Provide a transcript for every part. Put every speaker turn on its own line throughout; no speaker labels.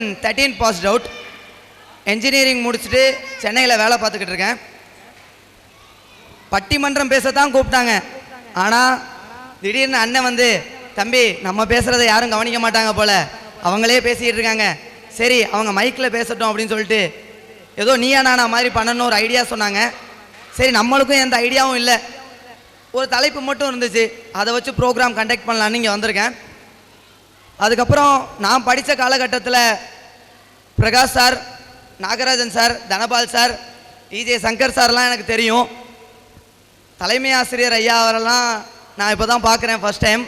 13 passed out. Engineering முடிச்சுட்டு சென்னையில் வேலை பார்த்துக்கிட்டு இருக்கேன். பட்டிமன்றம் பேசத்தான் கூப்பிட்டாங்க. ஆனால் திடீர்னு அண்ணன் வந்து, தம்பி நம்ம பேசுகிறத யாரும் கவனிக்க மாட்டாங்க போல், அவங்களே பேசிக்கிட்டு இருக்காங்க, சரி அவங்க மைக்கில் பேசட்டும் அப்படின்னு சொல்லிட்டு ஏதோ நீயா நானா மாதிரி பண்ணணும் ஒரு ஐடியா சொன்னாங்க. சரி நம்மளுக்கும் எந்த ஐடியாவும் இல்லை, ஒரு தலைப்பு மட்டும் இருந்துச்சு, அதை வச்சு ப்ரோக்ராம் கண்டக்ட் பண்ணலான்னு இங்கே வந்திருக்கேன். அதுக்கப்புறம் நான் படித்த காலகட்டத்தில் Prakash sir, Nagarajan sir, Dhanapal sir, DJ Shankar சார்லாம் எனக்கு தெரியும். தலைமை ஆசிரியர் ஐயா அவரெல்லாம் நான் இப்போ தான் பார்க்குறேன் ஃபஸ்ட் டைம்.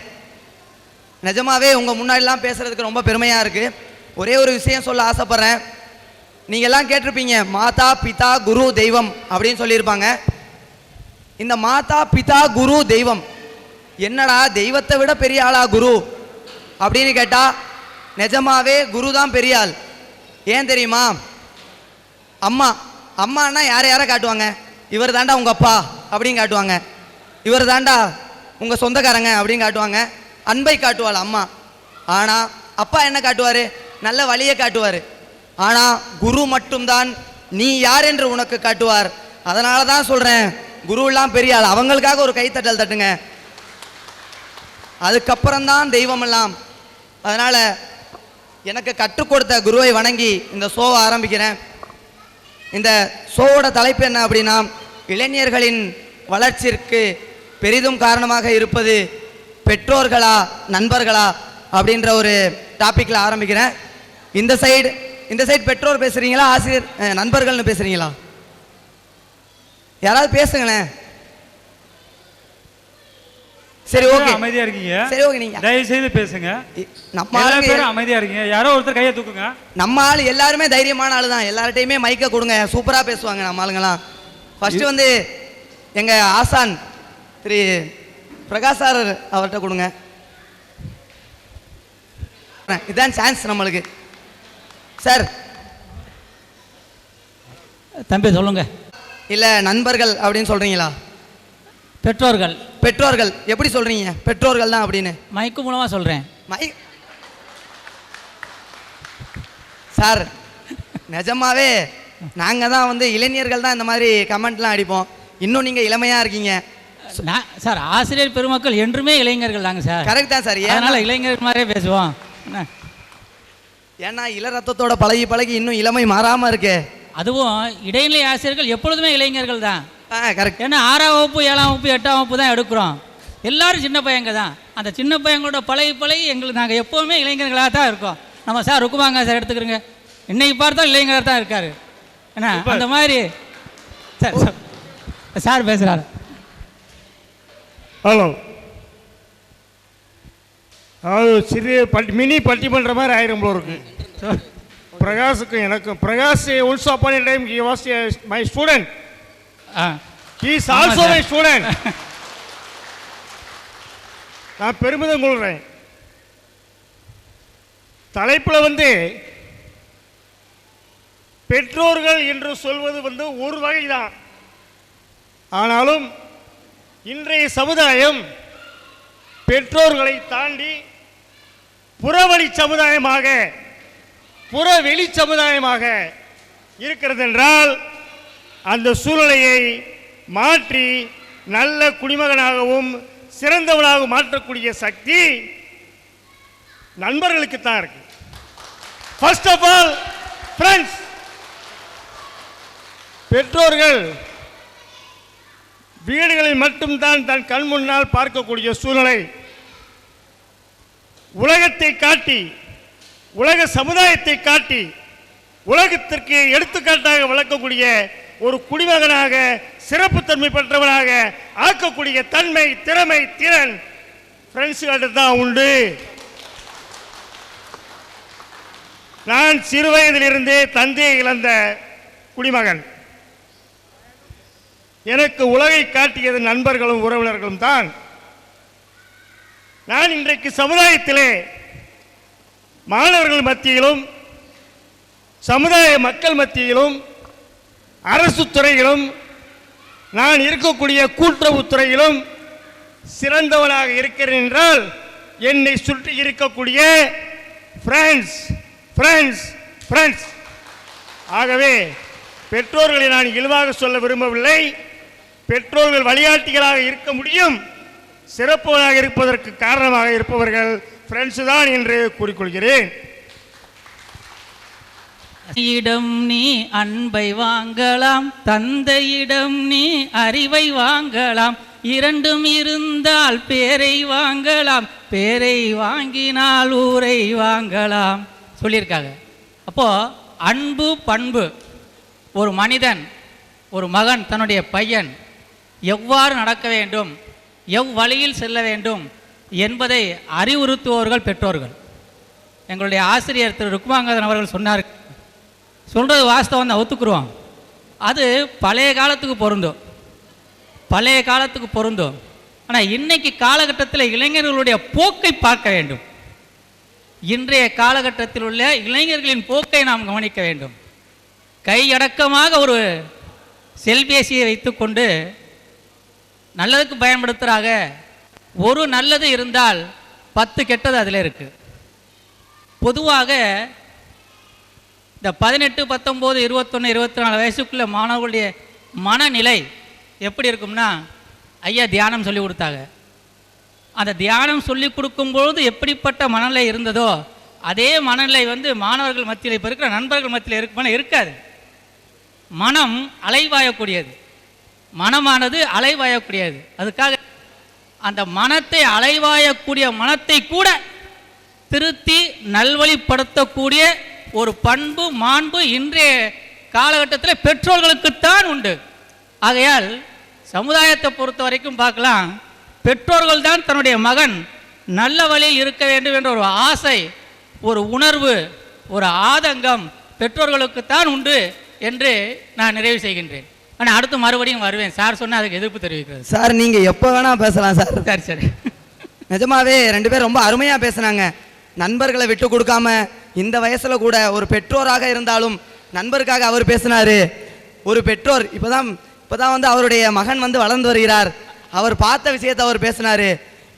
நிஜமாகவே உங்கள் முன்னாடிலாம் பேசுகிறதுக்கு ரொம்ப பெருமையாக இருக்குது. ஒரே ஒரு விஷயம் சொல்ல ஆசைப்பட்றேன். நீங்கள்லாம் கேட்டிருப்பீங்க மாதா பிதா குரு தெய்வம் அப்படின்னு சொல்லியிருப்பாங்க. இந்த மாதா பிதா குரு தெய்வம் என்னடா தெய்வத்தை விட பெரிய ஆளா குரு அப்படின்னு கேட்டால் நிஜமாவே குரு தான் பெரிய ஆள். ஏன் தெரியுமா? அம்மா அம்மானா யாரை யாரை காட்டுவாங்க? இவர் தாண்டா உங்கள் அப்பா அப்படின்னு காட்டுவாங்க, இவர் தாண்டா உங்கள் சொந்தக்காரங்க அப்படின்னு காட்டுவாங்க, அன்பை காட்டுவாள் அம்மா. ஆனால் அப்பா என்ன காட்டுவார்? நல்ல வழியை காட்டுவார். ஆனால் குரு மட்டும்தான் நீ யார் என்று உனக்கு காட்டுவார். அதனால தான் சொல்கிறேன், குருவெல்லாம் பெரிய ஆள். அவங்களுக்காக ஒரு கைத்தட்டல் தட்டுங்க. அதுக்கப்புறம்தான் தெய்வமெல்லாம். அதனால் எனக்கு கற்றுக் கொடுத்த குருவை வணங்கி இந்த ஷோவை ஆரம்பிக்கிறேன். இந்த ஷோவோட தலைப்பு என்ன அப்படின்னா, இளைஞர்களின் வளர்ச்சிக்கு பெரிதும் காரணமாக இருப்பது பெற்றோர்களா நண்பர்களா அப்படின்ற ஒரு டாப்பிக்கில் ஆரம்பிக்கிறேன். இந்த சைடு பெற்றோர் பேசுகிறீங்களா, ஆசிரியர் நண்பர்கள்னு பேசுகிறீங்களா? யாராவது பேசுங்களேன். சரி ஓகே,
அமைதியா இருக்கீங்க.
சரி ஓகே, நீங்க
தயவு செய்து பேசுங்க.
நம்ம ஆளு
அமைதியா இருக்கீங்க. யாரோ ஒருத்தர் கையை தூக்குங்க.
நம்ம ஆளு எல்லாருமே தைரியமான ஆளு தான். எல்லார்ட்டையுமே மைக்க கொடுங்க, சூப்பரா பேசுவாங்க நம்ம ஆளுங்கலாம். ஃபர்ஸ்ட் வந்து எங்க ஆசான் திரு பிரகாஷ் சார் அவர்கிட்ட கொடுங்க. இதுதான் சான்ஸ் நம்மளுக்கு. சார்
தம்பி சொல்லுங்க.
இல்ல நண்பர்கள் அப்படின்னு சொல்றீங்களா?
பெற்றோர்கள்.
பெற்றோர்கள் எப்படி சொல்றீங்க? பெற்றோர்கள் தான் அப்படின்னு
மைக்கு மூலமா சொல்றேன்.
சார் நிஜமாவே நாங்க தான் வந்து இளைஞர்கள் தான் இந்த மாதிரி கமெண்ட்லாம் அடிப்போம். இன்னும் நீங்க இளமையா இருக்கீங்க
சார். ஆசிரியர் பெருமக்கள் என்றுமே இளைஞர்கள் தாங்க சார்.
கரெக்ட் தான் சார்.
அதனால இளைஞர்கள் மாதிரியே பேசுவோம்.
ஏன்னா இள ரத்தத்தோட பழகி பழகி இன்னும் இளமை மாறாம இருக்கு.
அதுவும் இடைநிலை ஆசிரியர்கள் எப்பொழுதுமே இளைஞர்கள் தான்.
கரெக்ட்.
ஏன்னா 6ஆம் வகுப்பு 7ஆம் வகுப்பு 8ஆம் வகுப்பு தான் எடுக்கிறோம். எல்லாரும் சின்ன பையங்க தான். அந்த சின்ன பையங்களோட பழகி எங்களுக்கு நாங்கள் எப்போவுமே இளைஞர்களாக தான் இருக்கோம். நம்ம சார் ருக்குமாங்க சார் எடுத்துக்கிறோங்க, இன்னைக்கு பார்த்தா இளைஞராக தான் இருக்காரு. ஏன்னா அந்த மாதிரி சார் சார் பேசுகிறாரு.
ஹலோ, அதாவது சிறிய மினி பட்டிமன்ற மாதிரி ஆயிரம் போல இருக்கு பிரகாஷுக்கும் எனக்கும். Prakash once upon a time he was my student. He is also my student. நான் பெருமிதம் கொள்கிறேன். தலைப்பில் வந்து பெற்றோர்கள் என்று சொல்வது வந்து ஒரு வகை தான். ஆனாலும் இன்றைய சமுதாயம் பெற்றோர்களை தாண்டி புறவழி சமுதாயமாக, புறவெளி சமுதாயமாக இருக்கிறது என்றால் அந்த சூழ்நிலையை மாற்றி நல்ல குடிமகனாகவும் சிறந்தவனாகவும் மாற்றக்கூடிய சக்தி நண்பர்களுக்கு தான் இருக்கு. First of all friends. பெற்றோர்கள் வீடுகளில் மட்டும்தான் தன் கண் முன்னால் பார்க்கக்கூடிய சூழ்நிலை. உலகத்தை காட்டி, உலக சமுதாயத்தை காட்டி, உலகத்திற்கு எடுத்துக்காட்டாக வளர்க்கக்கூடிய ஒரு குடிமகனாக, சிறப்புத்தன்மை பெற்றவனாக ஆக்கக்கூடிய தன்மை, திறமை, திறன் ஃப்ரெண்ட்ஸ்கிட்ட தான் உண்டு. நான் சிறுவயதிலிருந்தே தந்தையை இழந்த குடிமகன். எனக்கு உலகை காட்டியது நண்பர்களும் உறவினர்களும் தான். நான் இன்றைக்கு சமுதாயத்திலே மாணவர்கள் மத்தியிலும், சமுதாய மக்கள் மத்தியிலும், அரசு துறையிலும், நான் இருக்கக்கூடிய கூட்டுறவுத்துறையிலும் சிறந்தவனாக இருக்கிறேன் என்றால் என்னை சுற்றி இருக்கக்கூடிய ஃப்ரெண்ட்ஸ் ஃப்ரெண்ட்ஸ், ஆகவே பெற்றோர்களை நான் இழிவாக சொல்ல விரும்பவில்லை. பெற்றோர்கள் வழிகாட்டிகளாக இருக்க முடியும், சிறப்புகளாக இருப்பதற்கு காரணமாக இருப்பவர்கள் ஃப்ரெண்ட்ஸ் தான் என்று கூறிக்கொள்கிறேன்.
இடம் நீ அன்பை வாங்கலாம், தந்தையிடம் நீ அறிவை வாங்கலாம், இரண்டும் இருந்தால் பேரை வாங்கலாம், பேரை வாங்கினால் ஊரை வாங்கலாம் சொல்லியிருக்காங்க. அப்போ அன்பு பண்பு, ஒரு மனிதன் ஒரு மகன் தன்னுடைய பையன் எவ்வாறு நடக்க வேண்டும், எவ்வழியில் செல்ல வேண்டும் என்பதை அறிவுறுத்துவோர்கள் பெற்றோர்கள். எங்களுடைய ஆசிரியர் திரு ருக்மாங்கதன் அவர்கள் சொன்னார், சொல்கிறது வாஸ்தவம் தான், ஒத்துக்குருவோம். அது பழைய காலத்துக்கு பொருந்தும். ஆனால் இன்னைக்கு காலகட்டத்தில் இளைஞர்களுடைய போக்கை பார்க்க வேண்டும். இன்றைய காலகட்டத்தில் உள்ள இளைஞர்களின் போக்கை நாம் கவனிக்க வேண்டும். கையடக்கமாக ஒரு செல்பேசியை வைத்துக்கொண்டு நல்லதுக்கு பயன்படுத்துகிறாங்க. ஒரு நல்லது இருந்தால் 10 கெட்டது அதில் இருக்குது. பொதுவாக இந்த 18, 19, 21, 24 வயசுக்குள்ள மாணவர்களுடைய மனநிலை எப்படி இருக்கும்னா, ஐயா தியானம் சொல்லி கொடுத்தாங்க. அந்த தியானம் சொல்லி கொடுக்கும்பொழுது எப்படிப்பட்ட மனநிலை இருந்ததோ அதே மனநிலை மாணவர்கள் மத்தியில் இப்போ இருக்கிற நண்பர்கள் மத்தியில் இருக்குமான இருக்காது. மனம் அலைவாயக்கூடியது, மனமானது அலைவாயக்கூடியது. அதுக்காக அந்த மனத்தை அலைவாயக்கூடிய மனத்தை கூட திருத்தி நல்வழிப்படுத்தக்கூடிய ஒரு பண்பு மாண்பு இன்றைய காலகட்டத்தில் பெற்றோர்களுக்குத்தான் உண்டு. ஆகையால் சமுதாயத்தை பொறுத்த வரைக்கும் பார்க்கலாம், பெற்றோர்கள் தான் தன்னுடைய மகன் நல்ல வழியில் இருக்க வேண்டும் என்ற ஒரு ஆசை, ஒரு உணர்வு, ஒரு ஆதங்கம் பெற்றோர்களுக்குத்தான் உண்டு என்று நான் நிறைவு செய்கின்றேன். ஆனால் அடுத்து மறுபடியும் வருவேன். சார் சொன்னால் அதுக்கு எதிர்ப்பு தெரிவிக்கிறது.
சார் நீங்கள் எப்போ வேணால் பேசலாம் சார்.
சரி சரி.
நிஜமாவே 2 பேரும் ரொம்ப அருமையாக பேசுனாங்க. நண்பர்களை விட்டு கொடுக்காம இந்த வயசில் கூட ஒரு பெற்றோராக இருந்தாலும் நண்பருக்காக அவர் பேசினார். ஒரு பெற்றோர் இப்போதான் அவருடைய மகன் வளர்ந்து வருகிறார். அவர் பார்த்த விஷயத்தை அவர் பேசினார்.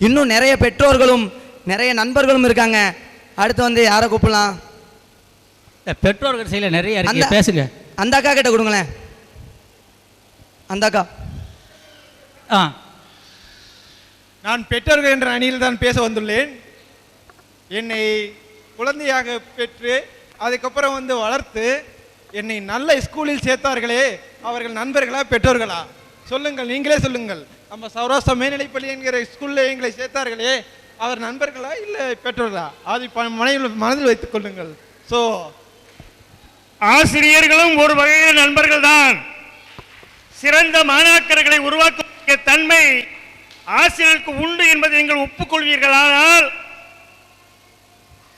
இன்னும் நிறைய பெற்றோர்களும் நிறைய நண்பர்களும் இருக்காங்க. அடுத்து யாரை கூப்பிடலாம்?
பெற்றோர்கள் செய்யல நிறைய இருக்கு, பேசுங்க.
அந்த அக்கா கிட்ட கொடுங்களேன். அந்த அக்கா.
நான் பெற்றோர்கள் என்ற அணியில் தான் பேச வந்துள்ளேன். என்னை குழந்தையாக பெற்று அதுக்கப்புறம் வளர்த்து என்னை நல்ல ஸ்கூலில் சேர்த்தார்களே, அவர்கள் நண்பர்களா பெற்றோர்களா? சொல்லுங்கள், நீங்களே சொல்லுங்கள். நம்ம சௌராஷ்டிரா மேல்நிலைப்பள்ளி என்கிற ஸ்கூலில் எங்களை சேர்த்தார்களே, அவர் நண்பர்களா இல்லை பெற்றோர்களா? அதை மனதில் வைத்துக் கொள்ளுங்கள். ஸோ
ஆசிரியர்களும் ஒரு வகையில் நண்பர்கள் தான். சிறந்த மாணாக்கர்களை உருவாக்கக்கூடிய தன்மை ஆசிரியருக்கு உண்டு என்பதை நீங்கள் ஒப்புக்கொள்வீர்கள். ஆனால்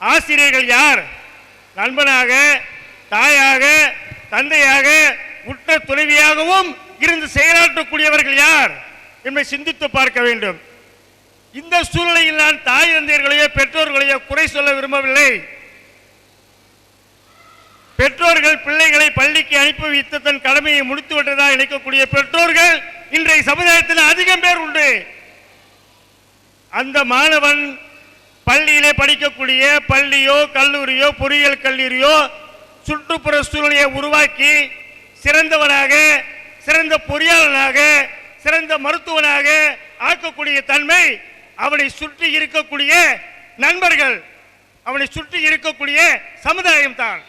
ஆசிரியர்கள் யார்? நண்பனாக, தாயாக, தந்தையாக, உற்ற துணைவியாகவும் இருந்து செயலாற்றக்கூடியவர்கள் யார் என்பதை சிந்தித்து பார்க்க வேண்டும். இந்த சூழ்நிலையில் நான் தாய் தந்தையர்களையோ பெற்றோர்களையோ குறை சொல்ல விரும்பவில்லை. பெற்றோர்கள் பிள்ளைகளை பள்ளிக்கு அனுப்பி வைத்து தன் கடமையை முடித்து விட்டதாக நினைக்கக்கூடிய பெற்றோர்கள் இன்றைய சமுதாயத்தில் அதிகம் பேர் உண்டு. அந்த மாணவன் பள்ளியிலே படிக்கக்கூடிய பள்ளியோ கல்லூரியோ பொறியியல் கல்லூரியோ சுற்றுப்புற சூழ்நிலையை உருவாக்கி சிறந்தவனாக, சிறந்த பொறியாளனாக, சிறந்த மருத்துவனாக ஆக்கக்கூடிய தன்மை அவனை சுற்றி இருக்கக்கூடிய நண்பர்கள், அவனை சுற்றி இருக்கக்கூடிய சமுதாயம் தான்.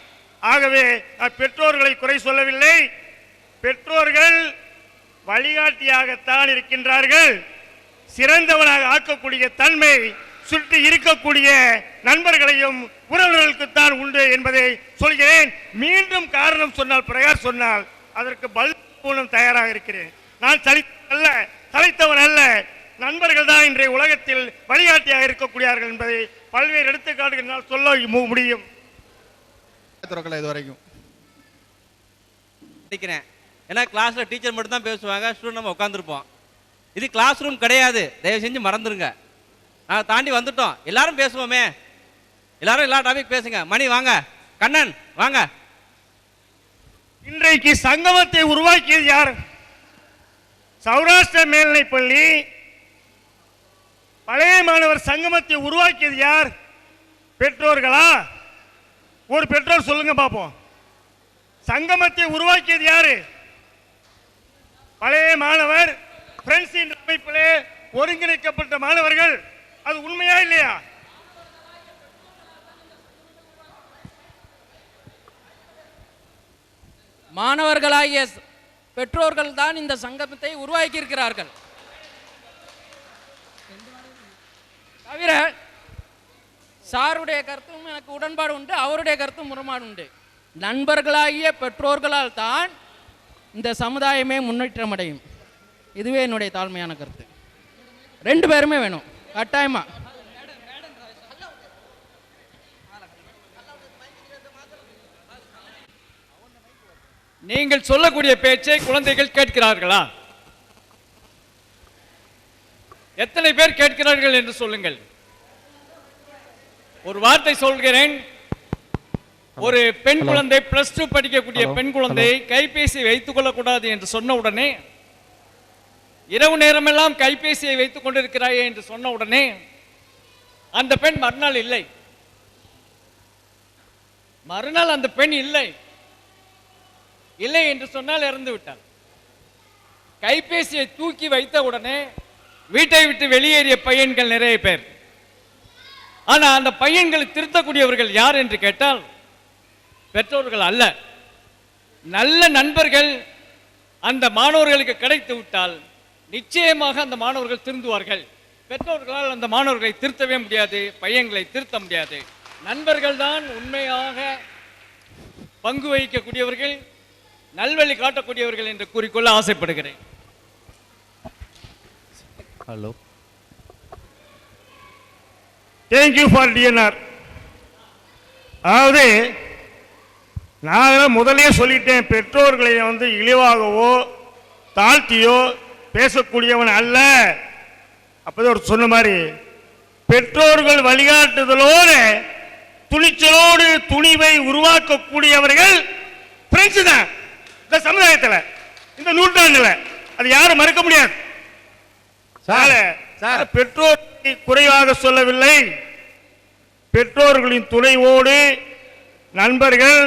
ஆகவே பெற்றோர்களை குறை சொல்லவில்லை. பெற்றோர்கள் வழிகாட்டியாகத்தான் இருக்கின்றார்கள். சிறந்தவனாக ஆக்கக்கூடிய தன்மை சுற்றி இருக்கக்கூடிய நண்பர்களையும் உறவினர்களுக்குத்தான் உண்டு என்பதை சொல்கிறேன். மீண்டும் காரணம் சொன்னால், பிரகாஷ் சொன்னால் அதற்கு பல்பூனம் தயாராக இருக்கிறேன். நான் தலைத்தவன் அல்ல. நண்பர்கள் தான் இன்றைய உலகத்தில் வழிகாட்டியாக இருக்கக்கூடியார்கள் என்பதை பல்வேறு எடுத்துக்காட்டுகள் சொல்ல முடியும்.
இது வரைக்கும்
படிக்கிறேன். ஏன்னா கிளாஸ்ல டீச்சர் மட்டும் தான் பேசுவாங்க, ஸ்டூடெண்ட் நம்ம உட்காந்துருப்போம். இது கிளாஸ் ரூம் கிடையாது, தயவு செஞ்சு மறந்துருங்க. நாங்கள் தாண்டி வந்துட்டோம். எல்லாரும் பேசுவோமே, எல்லாரும் எல்லா டாபிக் பேசுங்க. மணி வாங்க, கண்ணன் வாங்க.
இன்றைக்கு சங்கமத்தை உருவாக்கியது யார்? சௌராஷ்டிரா மேல்நிலைப்பள்ளி பழைய மாணவர் சங்கமத்தை உருவாக்கியது யார்? பெற்றோர்களா? ஒரு பெற்றோர் சொல்லுங்க பார்ப்போம். சங்கமத்தை உருவாக்கியது யாரு? பழைய மாணவர் ஃப்ரெண்ட்ஸ் என்ற அமைப்பிலே ஒருங்கிணைக்கப்பட்ட மாணவர்கள். அது உண்மையா இல்லையா?
மாணவர்களாகிய பெற்றோர்கள் தான் இந்த சங்கமத்தை உருவாக்கி இருக்கிறார்கள். தவிர சாருடைய கருத்தும் எனக்கு உடன்பாடு உண்டு, அவருடைய கருத்தும் முரண்பாடு உண்டு. நண்பர்களாகிய பெற்றோர்களால் தான் இந்த சமுதாயமே முன்னேற்றம் அடையும். இதுவே என்னுடைய தாழ்மையான கருத்து. ரெண்டு பேருமே வேணும் கட்டாயமா.
நீங்கள் சொல்லக்கூடிய பேச்சை குழந்தைகள் கேட்கிறார்களா? எத்தனை பேர் கேட்கிறார்கள் என்று சொல்லுங்கள். ஒரு வார்த்தை சொல்கிறேன். ஒரு பெண் குழந்தை +2 படிக்கக்கூடிய பெண் குழந்தை கைபேசியை வைத்துக் கொள்ளக்கூடாது என்று சொன்ன உடனே, இரவு நேரமெல்லாம் கைபேசியை வைத்துக் கொண்டிருக்கிறாயே என்று சொன்ன உடனே அந்த பெண் மறுநாள் இல்லை. மறுநாள் அந்த பெண் இல்லை இல்லை என்று சொன்னால் இறந்து விட்டார். கைபேசியை தூக்கி வைத்த உடனே வீட்டை விட்டு வெளியேறிய பையன்கள் நிறைய பேர். ஆனா அந்த பையன்களை திருத்தக்கூடியவர்கள் யார் என்று கேட்டால் பெற்றோர்கள் அல்ல. நல்ல நண்பர்கள் அந்த மாணவர்களுக்கு கிடைத்து விட்டால் நிச்சயமாக அந்த மாணவர்கள் திருந்துவார்கள். பெற்றோர்களால் அந்த மாணவர்களை திருத்தவே முடியாது, பையன்களை திருத்த முடியாது. நண்பர்கள் தான் உண்மையாக பங்கு வகிக்கக்கூடியவர்கள், நல்வழி காட்டக்கூடியவர்கள் என்று கூறிக்கொள்ள ஆசைப்படுகிறேன்.
Hello,
thank you for TNR. அதாவது நான் முதலே சொல்லிட்டேன், பெற்றோர்களை இழிவாகவோ தாழ்த்தியோ பேசக்கூடியவன் அல்ல. அப்போதான் ஒரு சொன்ன மாதிரி பெற்றோர்கள் வழிகாட்டுதலோடு துணிச்சலோடு துணிவை உருவாக்கக்கூடியவர்கள் ஃப்ரெண்ட்ஸ் தான் இந்த சமுதாயத்தில், இந்த நூற்றாண்டுல. அது யாரும் மறுக்க முடியாது. பெற்றோரை குறைவாக சொல்லவில்லை. பெற்றோர்களின் துணைவோடு நண்பர்கள்,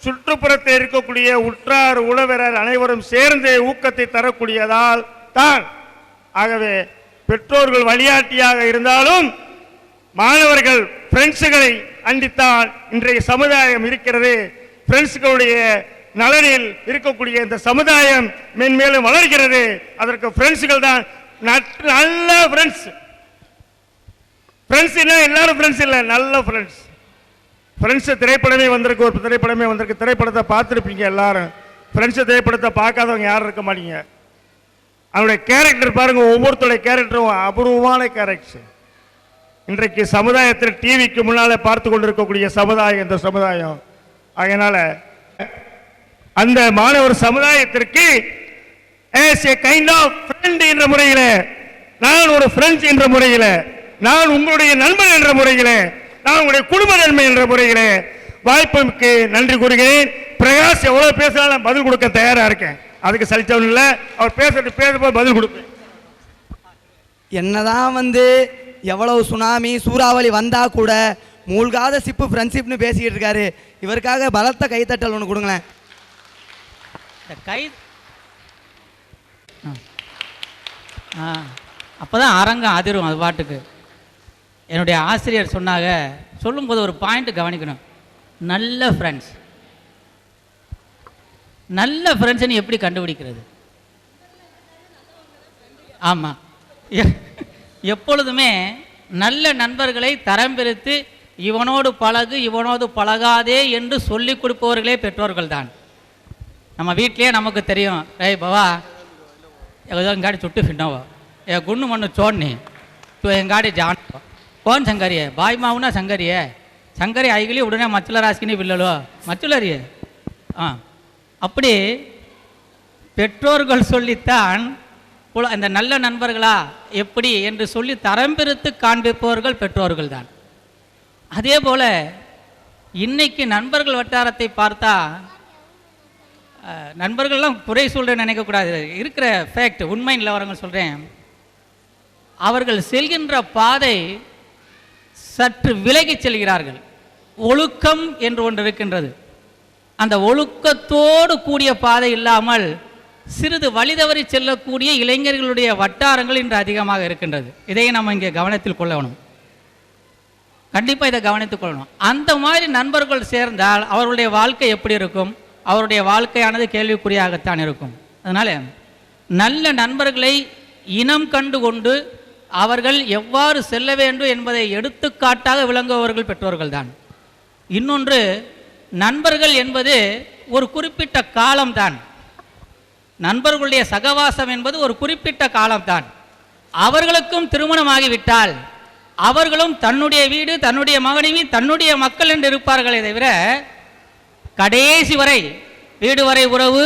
சுற்றுப்புறத்தில் இருக்கக்கூடிய உற்றார் உறவினர் அனைவரும் சேர்ந்து ஊக்கத்தை தரக்கூடியதால் தான். ஆகவே பெற்றோர்கள் வழிகாட்டியாக இருந்தாலும் மாணவர்கள் ஃப்ரெண்ட்ஸுகளை அண்டித்தான் இன்றைய சமுதாயம் இருக்கிறது. ஃப்ரெண்ட்ஸுகளுடைய நலனில் இருக்கக்கூடிய இந்த சமுதாயம் மென்மேலும் வளர்கிறது. அதற்கு ஃப்ரெண்ட்ஸுகள் தான் நல்ல ஃப்ரெண்ட்ஸ். ஃப்ரெண்ட்ஸ் இல்லை, எல்லாரும் ஃப்ரெண்ட்ஸ் இல்லை, நல்ல ஃப்ரெண்ட்ஸ். ஃப்ரெண்ட்ஸ் திரைப்படமே வந்திருக்கு, ஒரு திரைப்படமே வந்திருக்கு. திரைப்படத்தை பார்த்துருப்பீங்க எல்லாரும். ஃப்ரெண்ட்ஸ் திரைப்படத்தை பார்க்காதவங்க யாரும் இருக்க மாட்டீங்க. அவனுடைய கேரக்டர் பாருங்க, ஒவ்வொருத்தருடைய கேரக்டரும் அபூர்வமான கேரக்டர். இன்றைக்கு சமுதாயத்தில் டிவிக்கு முன்னாலே பார்த்து கொண்டிருக்கக்கூடிய சமுதாயம் இந்த சமுதாயம். அதனால அந்த மாணவர் சமுதாயத்திற்கு as a kind of friend என்ற முறையில், நான் ஒரு ஃப்ரெண்ட்ஸ் என்ற முறையில், நான் உங்களுடைய நண்பன் என்ற முறையில், நான் உங்களுடைய குடும்ப நன்மை என்ற முறையில் வாய்ப்புக்கு நன்றி கூறுகிறேன். பிரகாஷ் எவ்வளவு பேசினாலும் பதில் கொடுக்க தயாரா இருக்கேன். அதுக்கு சலிச்சவன் இல்லை. அவர் பேசும்போது பதில் கொடுப்பேன்.
என்னதான் எவ்வளவு சுனாமி சூறாவளி வந்தா கூட மூழ்காத சிப்பு ஃப்ரெண்ட்ஷிப்னு பேசிக்கிட்டு இருக்காரு. இவருக்காக பலத்த கைத்தட்டல் ஒன்று கொடுங்களேன்.
இந்த கை அப்போதான் அரங்கம் அதிரும் அது பாட்டுக்கு. என்னுடைய ஆசிரியர் சொன்னாங்க, சொல்லும்போது ஒரு பாயிண்ட் கவனிக்கணும். நல்ல ஃப்ரெண்ட்ஸ், நல்ல ஃப்ரெண்ட்ஸ்ன்னு எப்படி கண்டுபிடிக்கிறது? ஆமாம், எப்பொழுதுமே நல்ல நண்பர்களை தரம் பிரித்து இவனோடு பழகு இவனோடு பழகாதே என்று சொல்லிக் கொடுப்பவர்களே பெற்றோர்கள் தான். நம்ம வீட்லேயே நமக்கு தெரியும், ஏய் பவா एगो गाड़ी छुट्टी फिरना हुआ ये गुन्नू मनु छोड़नी तो एं गाड़ी जान कौन संगरी है भाई माऊना संगरी है संगरी आईगली उड़ने मच्छला रास्किनी बिल्लो मच्छलरी है அப்படி பெற்றோர்கள் சொல்லித்தான் இந்த நல்ல நண்பர்களா எப்படி என்று சொல்லி தரம் பிரித்து காண்பிப்பவர்கள் பெற்றோர்கள் தான். அதே போல இன்னைக்கு நண்பர்கள் வட்டாரத்தை பார்த்தா நண்பர்கள்லாம் குறை சொல்கிறேன்னு நினைக்கக்கூடாது, இருக்கிற ஃபேக்ட் உண்மை நிலவரங்கள் சொல்கிறேன். அவர்கள் செல்கின்ற பாதை சற்று விலகி செல்கிறார்கள். ஒழுக்கம் என்று ஒன்று இருக்கின்றது. அந்த ஒழுக்கத்தோடு கூடிய பாதை இல்லாமல் சிறிது வழிதவறி செல்லக்கூடிய இளைஞர்களுடைய வட்டாரங்கள் இன்று அதிகமாக இருக்கின்றது. இதை நம்ம இங்கே கவனத்தில் கொள்ளணும். கண்டிப்பாக இதை கவனித்துக் கொள்ளணும். அந்த மாதிரி நண்பர்கள் சேர்ந்தால் அவர்களுடைய வாழ்க்கை எப்படி இருக்கும்? அவருடைய வாழ்க்கையானது கேள்விக்குறியாகத்தான் இருக்கும். அதனால் நல்ல நண்பர்களை இனம் கண்டு கொண்டு அவர்கள் எவ்வாறு செல்ல வேண்டும் என்பதை எடுத்துக்காட்டாக விளங்குபவர்கள் பெற்றோர்கள்தான். இன்னொன்று, நண்பர்கள் என்பது ஒரு குறிப்பிட்ட காலம்தான். நண்பர்களுடைய சகவாசம் என்பது ஒரு குறிப்பிட்ட காலம்தான். அவர்களுக்கும் திருமணமாகிவிட்டால் அவர்களும் தன்னுடைய வீடு, தன்னுடைய மனைவி, தன்னுடைய மக்கள் என்று இருப்பார்களே தவிர கடைசி வரை வீடு வரை உறவு,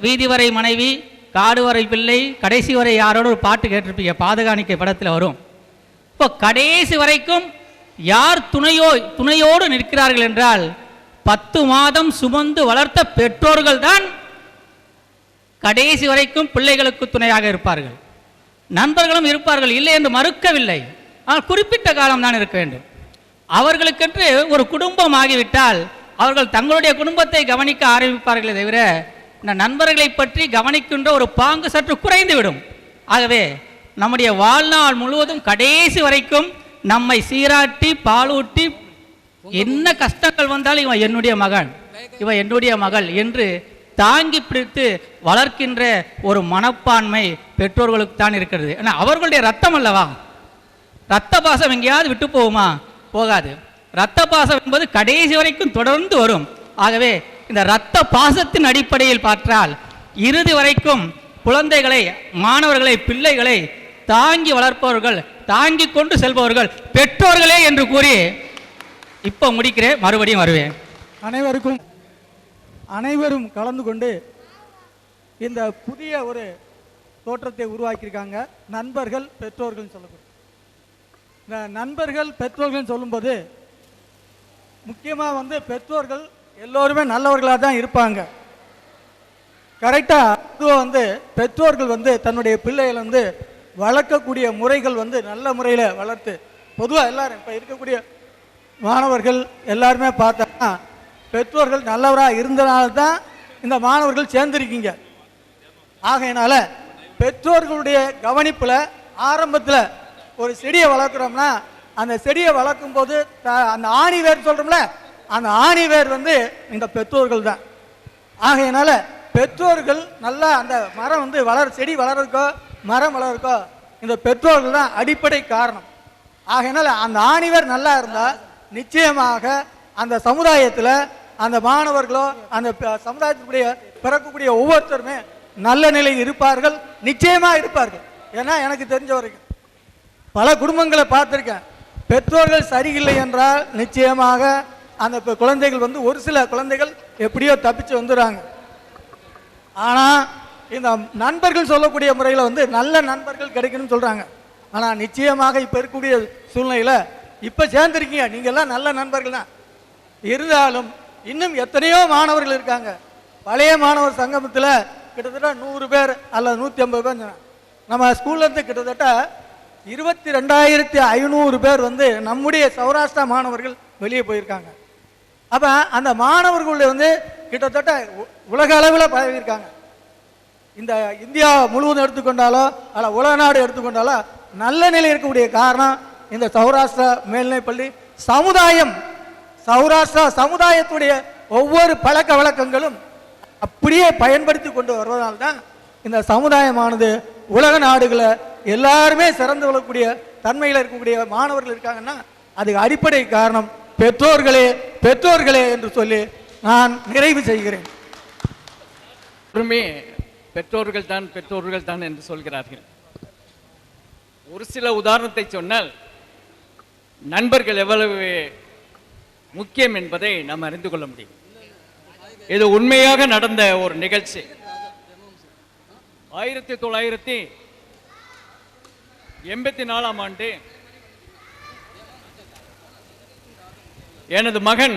வீதி வரை மனைவி, காடு வரை பிள்ளை, கடைசி வரை யாரோட ஒரு பாட்டு கேட்டிருப்பீங்க, பாதுகாணிக்கை படத்தில் வரும். இப்போ கடைசி வரைக்கும் யார் துணையோடு நிற்கிறார்கள் என்றால் 10 மாதம் சுமந்து வளர்த்த பெற்றோர்கள் தான் கடைசி வரைக்கும் பிள்ளைகளுக்கு துணையாக இருப்பார்கள். நண்பர்களும் இருப்பார்கள், இல்லை என்று மறுக்கவில்லை. ஆனால் குறிப்பிட்ட காலம் தான் இருக்க வேண்டும். அவர்களுக்கென்று ஒரு குடும்பம் ஆகிவிட்டால் அவர்கள் தங்களுடைய குடும்பத்தை கவனிக்க ஆரம்பிப்பார்களே தவிர இந்த நண்பர்களை பற்றி கவனிக்கின்ற ஒரு பாங்கு சற்று குறைந்துவிடும். ஆகவே நம்முடைய வாழ்நாள் முழுவதும் கடைசி வரைக்கும் நம்மை சீராட்டி பாலூட்டி என்ன கஷ்டங்கள் வந்தாலும் இவன் என்னுடைய மகன், இவன் என்னுடைய மகள் என்று தாங்கி பிடித்து வளர்க்கின்ற ஒரு மனப்பான்மை பெற்றோர்களுக்கு தான் இருக்கிறது. ஆனால் அவர்களுடைய ரத்தம் அல்லவா, ரத்த பாசம் எங்கேயாவது விட்டு போகுமா? போகாது. ரத்த பாசம் என்பது கடைசி வரைக்கும் தொடர்ந்து வரும். ஆகவே இந்த இரத்த பாசத்தின் அடிப்படையில் பார்த்தால் இறுதி வரைக்கும் குழந்தைகளை, மாணவர்களை, பிள்ளைகளை தாங்கி வளர்ப்பவர்கள், தாங்கி கொண்டு செல்பவர்கள் பெற்றோர்களே என்று கூறி இப்போ முடிக்கிறேன், மறுபடியும் வருவேன்.
அனைவரும் கலந்து கொண்டு இந்த புதிய ஒரு தோற்றத்தை உருவாக்கியிருக்காங்க. நண்பர்கள் பெற்றோர்கள் சொல்லக்கூடிய இந்த நண்பர்கள் பெற்றோர்கள் சொல்லும்போது முக்கியமாக பெற்றோர்கள் எல்லோருமே நல்லவர்களாக தான் இருப்பாங்க. கரெக்டாக அதுவும் பெற்றோர்கள் தன்னுடைய பிள்ளைகளை வளர்க்கக்கூடிய முறைகள் நல்ல முறையில் வளர்த்து, பொதுவாக எல்லாரும் இப்போ இருக்கக்கூடிய மாணவர்கள் எல்லாருமே பார்த்தோம்னா பெற்றோர்கள் நல்லவராக இருந்தனால தான் இந்த மாணவர்கள் சேர்ந்துருக்கீங்க. ஆகையினால பெற்றோர்களுடைய கவனிப்பில் ஆரம்பத்தில் ஒரு செடியை வளர்க்குறோம்னா அந்த செடியை வளர்க்கும் போது அந்த ஆணி வேர் சொல்கிறோம்ல, அந்த ஆணி வேர் இந்த பெற்றோர்கள் தான். ஆகையினால பெற்றோர்கள் நல்லா அந்த மரம் செடி வளர்றதுக்கோ மரம் வளர்றதுக்கோ இந்த பெற்றோர்கள் தான் அடிப்படை காரணம். ஆகையினால அந்த ஆணி வேர் நல்லா இருந்தால் நிச்சயமாக அந்த சமுதாயத்தில் அந்த மாணவர்களோ அந்த சமுதாயத்துடைய பிறக்கக்கூடிய ஒவ்வொருத்தருமே நல்ல நிலையில் இருப்பார்கள், நிச்சயமாக இருப்பார்கள். ஏன்னா எனக்கு தெரிஞ்ச வரைக்கும் பல குடும்பங்களை பார்த்துருக்கேன். பெற்றோர்கள் சரியில்லை என்றால் நிச்சயமாக அந்த குழந்தைகள் ஒரு சில குழந்தைகள் எப்படியோ தப்பிச்சு வந்துடுறாங்க. ஆனால் இந்த நண்பர்கள் சொல்லக்கூடிய முறையில் நல்ல நண்பர்கள் கிடைக்கணும்னு சொல்கிறாங்க. ஆனால் நிச்சயமாக இப்போ இருக்கக்கூடிய சூழ்நிலையில் இப்போ சேர்ந்துருக்கீங்க, நீங்கள்லாம் நல்ல நண்பர்கள் தான். இருந்தாலும் இன்னும் எத்தனையோ மாணவர்கள் இருக்காங்க. பழைய மாணவர் சங்கமத்தில் கிட்டத்தட்ட 100 பேர் அல்லது 150 பேர், நம்ம ஸ்கூல்லேருந்து கிட்டத்தட்ட 22,500 பேர் நம்முடைய சௌராஷ்டிரா மாணவர்கள் வெளியே போயிருக்காங்க. அப்போ அந்த மாணவர்களுடைய கிட்டத்தட்ட உலக அளவில் பரவியிருக்காங்க. இந்த இந்தியா முழுவதும் எடுத்துக்கொண்டாலோ அல்ல உலக நாடு எடுத்துக்கொண்டாலோ நல்ல நிலை இருக்கக்கூடிய காரணம் இந்த சௌராஷ்டிரா மேல்நிலைப்பள்ளி சமுதாயம். சௌராஷ்டிரா சமுதாயத்துடைய ஒவ்வொரு பழக்க வழக்கங்களும் அப்படியே பயன்படுத்தி கொண்டு வருவதால்தான் இந்த சமுதாயமானது உலக நாடுகளை எல்லாருமே சிறந்து கொள்ளக்கூடிய தன்மையில் இருக்கக்கூடிய மாணவர்கள் இருக்காங்கன்னா அதுக்கு அடிப்படை காரணம் பெற்றோர்களே பெற்றோர்களே என்று சொல்லி நான் நிறைவு செய்கிறேன்.
பெற்றோர்கள் தான் பெற்றோர்கள் தான் என்று சொல்கிறார்கள். ஒரு சில உதாரணத்தை சொன்னால் நண்பர்கள் எவ்வளவு முக்கியம் என்பதை நாம் அறிந்து கொள்ள முடியும். இது உண்மையாக நடந்த ஒரு நிகழ்ச்சி. 1984ஆம் ஆண்டு எனது மகன்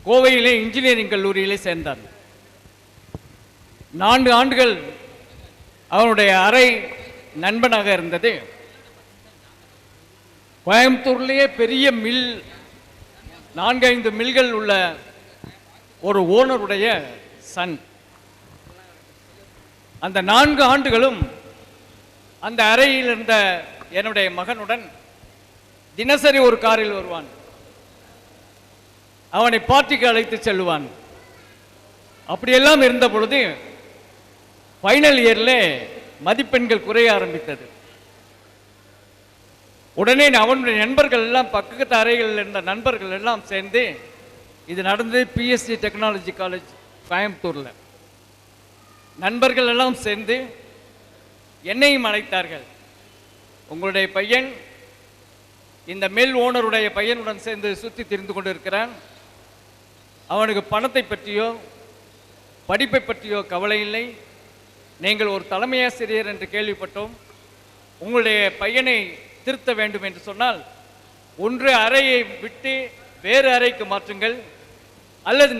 கோவையிலே இன்ஜினியரிங் கல்லூரியிலே சேர்ந்தார். 4 ஆண்டுகள் அவனுடைய அறை நண்பனாக இருந்தது. கோயம்புத்தூர்லேயே பெரிய மில் 4-5 மில்கள் உள்ள ஒரு ஓனருடைய சன். அந்த 4 ஆண்டுகளும் அந்த அறையில் இருந்த என்னுடைய மகனுடன் தினசரி ஒரு காரில் வருவான். அவனை பார்ட்டிக்கு அழைத்து செல்லுவான். அப்படியெல்லாம் இருந்த பொழுது ஃபைனல் இயரில் மதிப்பெண்கள் குறைய ஆரம்பித்தது. உடனே அவனுடைய நண்பர்கள் எல்லாம் பக்கத்து அறைகளில் இருந்த நண்பர்கள் எல்லாம் சேர்ந்து, இது நடந்தது பிஎஸ்சி டெக்னாலஜி காலேஜ் கோயம்புத்தூரில், நண்பர்கள் எல்லாம் சேர்ந்து என்னையும் அழைத்தார்கள். உங்களுடைய பையன் இந்த மில் ஓனருடைய பையனுடன் சேர்ந்து சுற்றி திரிந்து கொண்டு இருக்கிறான். அவனுக்கு பணத்தை பற்றியோ படிப்பை பற்றியோ கவலை இல்லை. நீங்கள் ஒரு தலைமை ஆசிரியர் என்று கேள்விப்பட்டோம். உங்களுடைய பையனை திருத்த வேண்டும் என்று சொன்னால் ஒன்று அறையை விட்டு வேறு அறைக்கு மாற்றுங்கள், அல்லது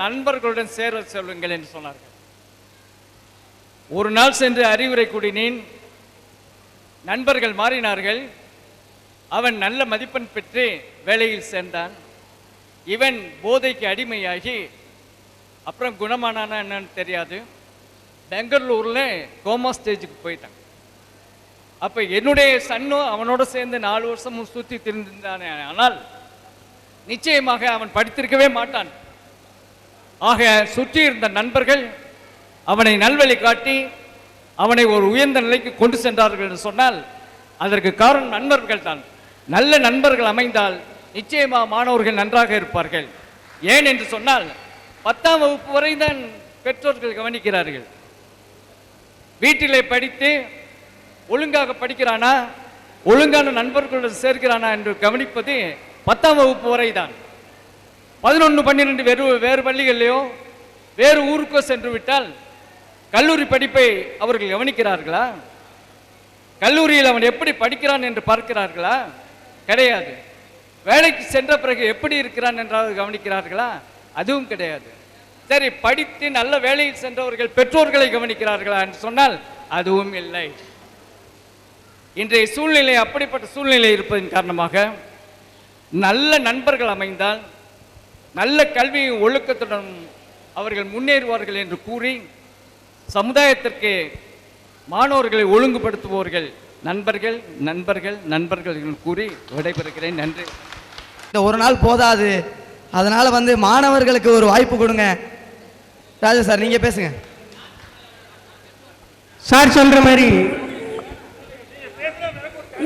நண்பர்களுடன் சேர சொல்லுங்கள் என்று சொன்னார்கள். ஒரு நாள் சென்று அறிவுரை கூடினேன். நண்பர்கள் மாறினார்கள். அவன் நல்ல மதிப்பெண் பெற்று வேலையில் சேர்ந்தான். இவன் போதைக்கு அடிமையாகி அப்புறம் குணமானானா என்னன்னு தெரியாது, பெங்களூரில் கோமா ஸ்டேஜுக்கு போயிட்டான். அப்போ என்னுடைய சன்னும் அவனோட சேர்ந்து 4 வருஷமும் சுற்றி திரிந்தானே, ஆனால் நிச்சயமாக அவன் படித்திருக்கவே மாட்டான். ஆக சுற்றி இருந்த நண்பர்கள் அவனை நல்வழி காட்டி அவனை ஒரு உயர்ந்த நிலைக்கு கொண்டு சென்றார்கள் என்று சொன்னால் அதற்கு காரணம் நண்பர்கள் தான். நல்ல நண்பர்கள் அமைந்தால் நிச்சயமாக மாணவர்கள் நன்றாக இருப்பார்கள். ஏன் என்று சொன்னால் 10ஆம் வகுப்பு வரை தான் பெற்றோர்கள் கவனிக்கிறார்கள். வீட்டிலே படித்து ஒழுங்காக படிக்கிறானா, ஒழுங்கான நண்பர்களுடன் சேர்க்கிறானா என்று கவனிப்பது 10ஆம் வகுப்பு வரை தான். 11, 12 வேறு பள்ளிகளிலேயோ வேறு ஊருக்கோ சென்று விட்டால் கல்லூரி படிப்பை அவர்கள் கவனிக்கிறார்களா? கல்லூரியில் அவன் எப்படி படிக்கிறான் என்று பார்க்கிறார்களா? கிடையாது. வேலைக்கு சென்ற பிறகு எப்படி இருக்கிறான் என்றாவது கவனிக்கிறார்களா? அதுவும் கிடையாது. சரி, படித்து நல்ல வேலையில் சென்றவர்கள் பெற்றோர்களை கவனிக்கிறார்களா என்று சொன்னால் அதுவும் இல்லை. இன்றைய சூழ்நிலை அப்படிப்பட்ட சூழ்நிலை இருப்பதன் காரணமாக நல்ல நண்பர்கள் அமைந்தால் நல்ல கல்வியும் ஒழுக்கத்துடன் அவர்கள் முன்னேறுவார்கள் என்று கூறி சமுதாயத்திற்கு மாணவர்களை ஒழுங்குபடுத்துபவர்கள் நண்பர்கள் நண்பர்கள் நண்பர்கள் என்று கூறி விடைபெறுகிறேன். நன்றி.
இந்த ஒரு நாள் போதாது, அதனால மாணவர்களுக்கு ஒரு வாய்ப்பு கொடுங்க. ராஜா சார், நீங்க பேசுங்க.
சார் சொல்ற மாதிரி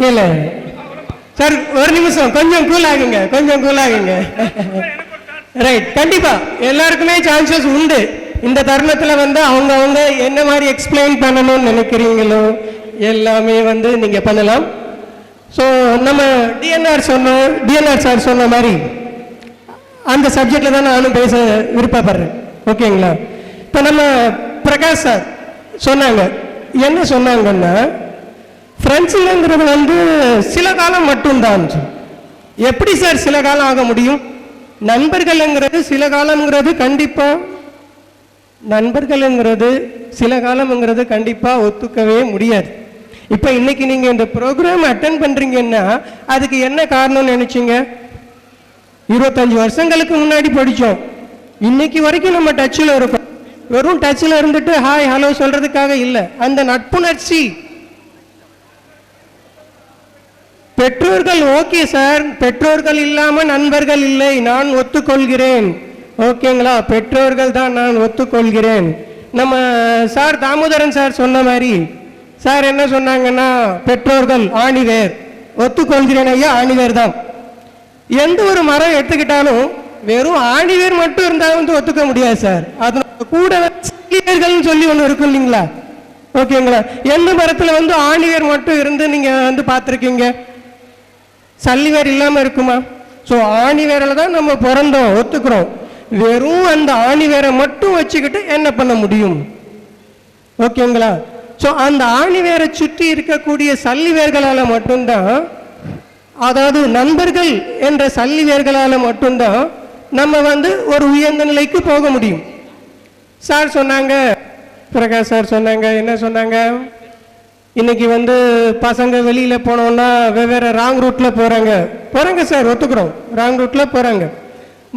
இல்ல சார், ஒரு நிமிஷம், கொஞ்சம் கூல் ஆகுங்க, கொஞ்சம் கூல் ஆகுங்க. ரைட், கண்டிப்பா எல்லாருக்குமே சான்சஸ் உண்டு. இந்த தருணத்தில் அவங்க என்ன மாதிரி எக்ஸ்பிளைன் பண்ணணும்னு நினைக்கிறீங்களோ எல்லாமே நீங்க பண்ணலாம். ஸோ நம்ம டிஎன்ஆர் சார் சொன்ன மாதிரி அந்த சப்ஜெக்டில் தான் நானும் பேச விருப்பப்படுறேன். ஓகேங்களா? இப்போ நம்ம பிரகாஷ் சார் சொன்னாங்க, என்ன சொன்னாங்கன்னா ஃப்ரெண்ட்ஸுங்கிறது சில காலம் மட்டும்தான். எப்படி சார் சில காலம் ஆக முடியும்? நண்பர்கள்ங்கிறது சில காலம்ங்கிறது கண்டிப்பாக, நண்பர்கள்ங்கிறது சில காலம்ங்கிறது கண்டிப்பாக ஒத்துக்கவே முடியாது. இப்போ இன்னைக்கு நீங்கள் இந்த ப்ரோக்ராம் அட்டென்ட் பண்ணுறீங்கன்னா அதுக்கு என்ன காரணம்னு நினைச்சிங்க? 25 வருஷங்களுக்கு முன்னாடி படித்தோம், இன்னைக்கு வரைக்கும் நம்ம டச்சில் இருக்கோம். வெறும் டச்சில் இருந்துட்டு ஹாய் ஹலோ சொல்றதுக்காக இல்லை, அந்த நட்புணர்ச்சி. பெற்றோர்கள் ஓகே சார், பெற்றோர்கள் இல்லாமல் நண்பர்கள் இல்லை, நான் ஒத்துக்கொள்கிறேன். ஓகேங்களா? பெற்றோர்கள் தான், நான் ஒத்துக்கொள்கிறேன். நம்ம சார் தாமோதரன் சார் சொன்ன மாதிரி சார் என்ன சொன்னாங்கன்னா பெற்றோர்கள் ஆணிவேர். ஒத்துக்கொள்கிறேன் ஐயா, ஆணிவேர் தான். எந்த ஒரு மரம் எடுத்துக்கிட்டாலும் வெறும் ஆணிவேர் மட்டும் இருந்தால் ஒத்துக்க முடியாது சார். அது கூட சல்லிவேர்கள் சொல்லி ஒன்று இருக்கும் இல்லைங்களா? ஓகேங்களா? எந்த மரத்தில் ஆணிவேர் மட்டும் இருந்து நீங்கள் பார்த்துருக்கீங்க? சல்லிவேர் இல்லாமல் இருக்குமா? ஸோ ஆணிவேரில் தான் நம்ம பிறந்தோம், ஒத்துக்கிறோம். வெறும் அந்த ஆணிவேரை மட்டும் வச்சுக்கிட்டு என்ன பண்ண முடியும்? ஓகேங்களா? ஸோ அந்த ஆணிவேரை சுற்றி இருக்கக்கூடிய சல்லிவேர்களால் மட்டும்தான், அதாவது நண்பர்கள் என்ற சல்லிவேர்களால் மட்டும்தான் நம்ம ஒரு உயர்ந்த நிலைக்கு போக முடியும். சார் சொன்னாங்க, பிரகாஷ் சார் சொன்னாங்க, என்ன சொன்னாங்க, இன்னைக்கு பசங்க வெளியில் போனோன்னா வெவ்வேறு ராங் ரூட்டில் போகிறாங்க சார், ஒத்துக்கிறோம், ராங் ரூட்டில் போகிறாங்க.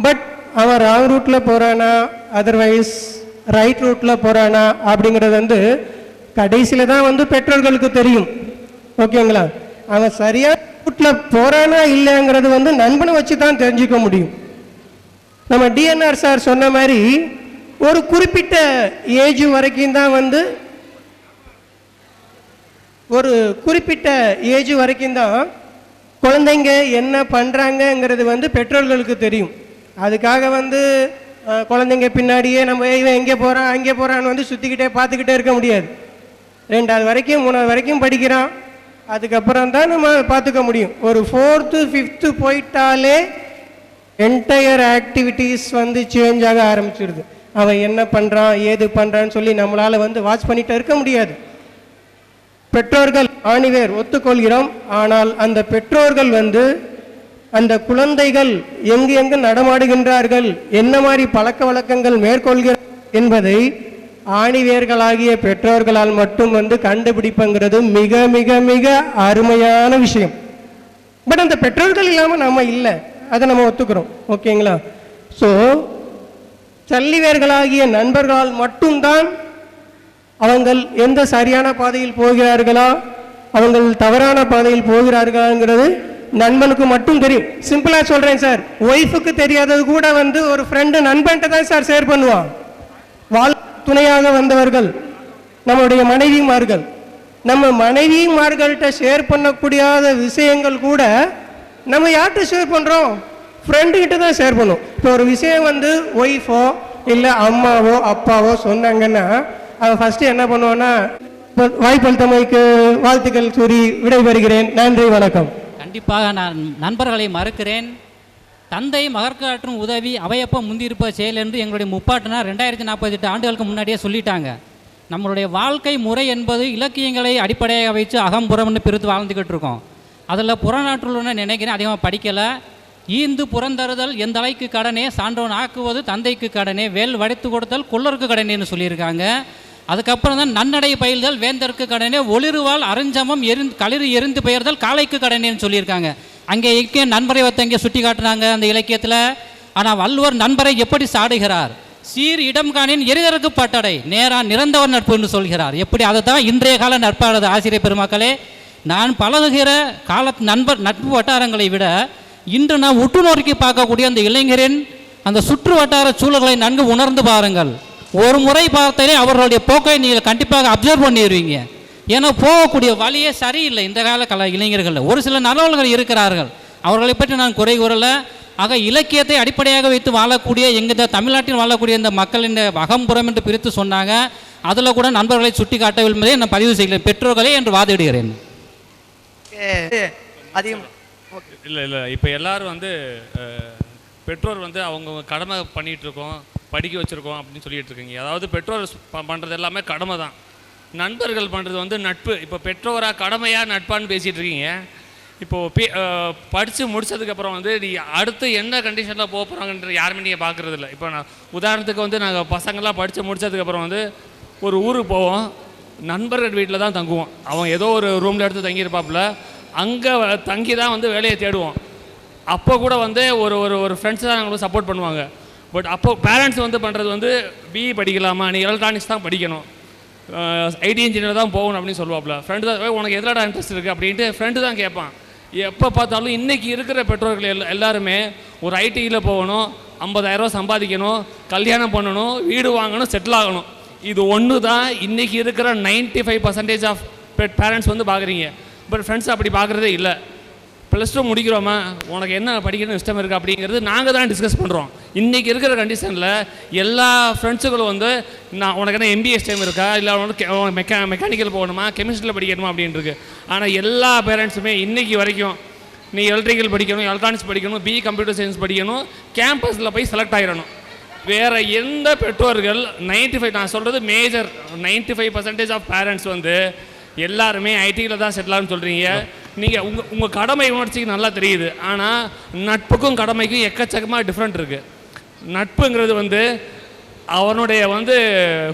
பட் அவன் ராங் ரூட்டில் போகிறானா அதர்வைஸ் ரைட் ரூட்டில் போகிறானா அப்படிங்கிறது வந்து கடைசியில் தான் வந்து பெற்றோர்களுக்கு தெரியும். ஓகேங்களா? அவன் சரியான ரூட்டில் போகிறானா இல்லைங்கிறது வந்து நண்பனை வச்சு தான் தெரிஞ்சுக்க முடியும். நம்ம டிஎன்ஆர் சார் சொன்ன மாதிரி ஒரு குறிப்பிட்ட ஏஜ் வரைக்கும் தான் வந்து குழந்தைங்க என்ன பண்ணுறாங்கங்கிறது வந்து பெற்றோர்களுக்கு தெரியும். அதுக்காக வந்து குழந்தைங்க பின்னாடியே நம்ம இவன் எங்கே போகிறான் அங்கே போகிறான்னு வந்து சுற்றிக்கிட்டே பார்த்துக்கிட்டே இருக்க முடியாது. 2வது வரைக்கும் 3வது வரைக்கும் படிக்கிறான், அதுக்கப்புறம் தான் நம்ம பார்த்துக்க முடியும். ஒரு 4th 5th போயிட்டாலே என்டையர் ஆக்டிவிட்டீஸ் வந்து சேஞ்ச் ஆக ஆரம்பிச்சிடுது. அவன் என்ன பண்ணுறான் ஏது பண்ணுறான்னு சொல்லி நம்மளால் வந்து வாட்ச் பண்ணிகிட்டே இருக்க முடியாது. பெற்றோர்கள் ஆணிவேர் ஒத்துக்கொள்கிறோம். ஆனால் அந்த பெற்றோர்கள் வந்து அந்த குழந்தைகள் எங்கு எங்கு நடமாடுகின்றார்கள், என்ன மாதிரி பழக்க வழக்கங்கள் மேற்கொள்கிறார்கள் என்பதை ஆணிவேர்களாகிய பெற்றோர்களால் மட்டும் வந்து கண்டுபிடிப்புங்கிறது மிக மிக மிக அருமையான விஷயம். பட் அந்த பெற்றோர்கள் இல்லாமல் நம்ம இல்லை, அதை நம்ம ஒத்துக்கிறோம். ஓகேங்களா? ஸோ சல்லிவேர்களாகிய நண்பர்களால் மட்டும்தான் அவங்கள் எந்த சரியான பாதையில் போகிறார்களா அவங்கள் தவறான பாதையில் போகிறார்களாங்கிறது நண்பனுக்கு மட்டும் தெரியும். சிம்பிளா சொல்றேன் சார், ஒய்ஃபுக்கு தெரியாதது கூட வந்து ஒரு ஃப்ரெண்டு நண்பன்கிட்ட தான் சார் ஷேர் பண்ணுவான். துணையாக வந்தவர்கள் நம்முடைய மனைவிமார்கள், நம்ம மனைவிமார்கள்ட்ட ஷேர் பண்ணக்கூடியாத விஷயங்கள் கூட நம்ம யார்கிட்ட ஷேர் பண்ணுறோம்? ஃப்ரெண்டுக்கிட்ட தான் ஷேர் பண்ணும். இப்போ ஒரு விஷயம் வந்து ஒய்ஃபோ இல்லை அம்மாவோ அப்பாவோ சொன்னாங்கன்னா அவன் ஃபஸ்ட்டு என்ன பண்ணுவான்னா, வாய்ப்பளித்தமைக்கு வாழ்த்துக்கள் கூறி விடைபெறுகிறேன். நன்றி, வணக்கம்.
கண்டிப்பாக நான் நண்பர்களை மறுக்கிறேன். தந்தை மகற்காற்றும் உதவி அவையப்போ முந்தியிருப்ப செயல் என்று எங்களுடைய முப்பாட்டனார் 2048 ஆண்டுகளுக்கு முன்னாடியே சொல்லிட்டாங்க. நம்மளுடைய வாழ்க்கை முறை என்பது இலக்கியங்களை அடிப்படையாக வச்சு அகம்புறம்னு பிரித்து வாழ்ந்துக்கிட்டு இருக்கோம். அதில் புறநாற்றுள்ள நினைக்கிறேன் அதிகமாக படிக்கலை. ஈந்து புறந்தறுதல் எந்த அளவுக்கு கடனே, சான்றோன் ஆக்குவது தந்தைக்கு கடனே, வேல் வடைத்து கொடுத்தல் கொள்ளருக்கு கடனேன்னு சொல்லியிருக்காங்க. அதுக்கப்புறம் தான் நன்னடை பயில்தல் வேந்தருக்கு கடனே, ஒளிருவால் அருஞ்சமம் களிறு எரிந்து பெயர்தல் காளைக்கு கடனேன்னு சொல்லியிருக்காங்க. அங்கே இங்கே நண்பரை ஒருத்தங்க சுட்டி காட்டுனாங்க அந்த இலக்கியத்தில். ஆனால் வள்ளுவர் நண்பரை எப்படி சாடுகிறார்? சீர் இடம் காணின் எரிதற்கு பட்டடை நேரா நிறந்தவர் நட்புன்னு சொல்கிறார். எப்படி அதை தான் இன்றைய கால நட்பானது. ஆசிரியர் பெருமக்களே, நான் பழகுகிற கால நட்பு வட்டாரங்களை விட இன்று நான் உற்று நோக்கி பார்க்கக்கூடிய அந்த இளைஞரின் அந்த சுற்று வட்டார சூழல்களை நன்கு உணர்ந்து பாருங்கள். ஒரு முறை பார்த்தாலே அவர்களுடைய போக்கை நீங்கள் கண்டிப்பாக அப்சர்வ் பண்ணிடுவீங்க. ஏன்னா போகக்கூடிய வழியே சரியில்லை இந்த கால இளைஞர்களில். ஒரு சில நல்லவர்கள் இருக்கிறார்கள், அவர்களை பற்றி நான் குறை கூறலை. ஆக இலக்கியத்தை அடிப்படையாக வைத்து வாழக்கூடிய எங்கள் தமிழ்நாட்டில் வாழக்கூடிய இந்த மக்களின் அகம்புறம் என்று பிரித்து சொன்னாங்க. அதில் கூட நண்பர்களை சுட்டி காட்டவில்லை நான் பதிவு செய்கிறேன், பெற்றோர்களே என்று வாதிடுகிறேன்.
இல்லை இல்லை, இப்போ எல்லாரும் வந்து பெற்றோர் வந்து அவங்க கடமை பண்ணிகிட்ருக்கோம், படிக்க வச்சுருக்கோம் அப்படின்னு சொல்லிட்டு இருக்கீங்க. அதாவது பெற்றோர் பண்ணுறது எல்லாமே கடமை தான். நண்பர்கள் பண்ணுறது வந்து நட்பு. இப்போ பெற்றோராக கடமையாக நட்பான்னு பேசிகிட்டு இருக்கீங்க. இப்போது படித்து முடித்ததுக்கப்புறம் வந்து நீ அடுத்து என்ன கண்டிஷனில் போக போகிறாங்கன்ற யாருமே நீங்கள் பார்க்குறதில்ல. இப்போ நான் உதாரணத்துக்கு வந்து நாங்கள் பசங்களாம் படித்து முடித்ததுக்கப்புறம் வந்து ஒரு ஊருக்கு போவோம், நண்பர்கள் வீட்டில் தான் தங்குவோம். அவன் ஏதோ ஒரு ரூமில் எடுத்து தங்கியிருப்பாப்புல, அங்கே தங்கி தான் வந்து வேலையை தேடுவோம். அப்போ கூட வந்து ஒரு ஒரு ஒரு ஃப்ரெண்ட்ஸ் தான் எங்களுக்கு சப்போர்ட் பண்ணுவாங்க. பட் அப்போது பேரண்ட்ஸ் வந்து பண்ணுறது வந்து பிஇ படிக்கலாமா, நீ எலக்ட்ரானிக்ஸ் தான் படிக்கணும், ஐடி இன்ஜினியர் தான் போகணும் அப்படின்னு சொல்லுவாப்புல. ஃப்ரெண்டு தான் உனக்கு எதிராக இன்ட்ரெஸ்ட் இருக்குது அப்படின்ட்டு ஃப்ரெண்டு தான் கேட்பான். எப்போ பார்த்தாலும் இன்றைக்கி இருக்கிற பெற்றோர்கள் எல்லாருமே ஒரு ஐடியில் போகணும், 50,000 சம்பாதிக்கணும், கல்யாணம் பண்ணணும், வீடு வாங்கணும், செட்டில் ஆகணும். இது ஒன்று தான் இன்றைக்கி இருக்கிற 95% ஆஃப் பேரண்ட்ஸ் வந்து பார்க்குறீங்க. பட் ஃப்ரெண்ட்ஸ் அப்படி பார்க்குறதே இல்லை. +2 முடிக்கிறோமா, உனக்கு என்ன படிக்கணும்னு இஷ்டம் இருக்குது அப்படிங்கிறது நாங்கள் தான் டிஸ்கஸ் பண்ணுறோம். இன்றைக்கி இருக்கிற கண்டிஷனில் எல்லா ஃப்ரெண்ட்ஸுகளும் வந்து நான் உனக்கு என்ன MBA டைம் இருக்கா, இல்லை உனக்கு மெக்கானிக்கல் போகணுமா, கெமிஸ்ட்ரியில் படிக்கணுமா அப்படின்ட்டு. ஆனால் எல்லா பேரண்ட்ஸுமே இன்றைக்கி வரைக்கும் நீ எலக்ட்ரிக்கல் படிக்கணும், எலக்ட்ரானிக்ஸ் படிக்கணும், BE கம்ப்யூட்டர் சயின்ஸ் படிக்கணும், கேம்பஸில் போய் செலக்ட் ஆகிடணும். வேறு எந்த பெற்றோர்கள் 95 நான் சொல்கிறது மேஜர் 95% ஆஃப் பேரண்ட்ஸ் வந்து எல்லாருமே ஐடியில் தான் செட்டில் ஆகுன்னு சொல்கிறீங்க. நீங்கள் உங்கள் கடமை உணர்ச்சிக்கு நல்லா தெரியுது. ஆனால் நட்புக்கும் கடமைக்கும் எக்கச்சக்கமாக டிஃப்ரெண்ட் இருக்குது. நட்புங்கிறது வந்து அவனுடைய வந்து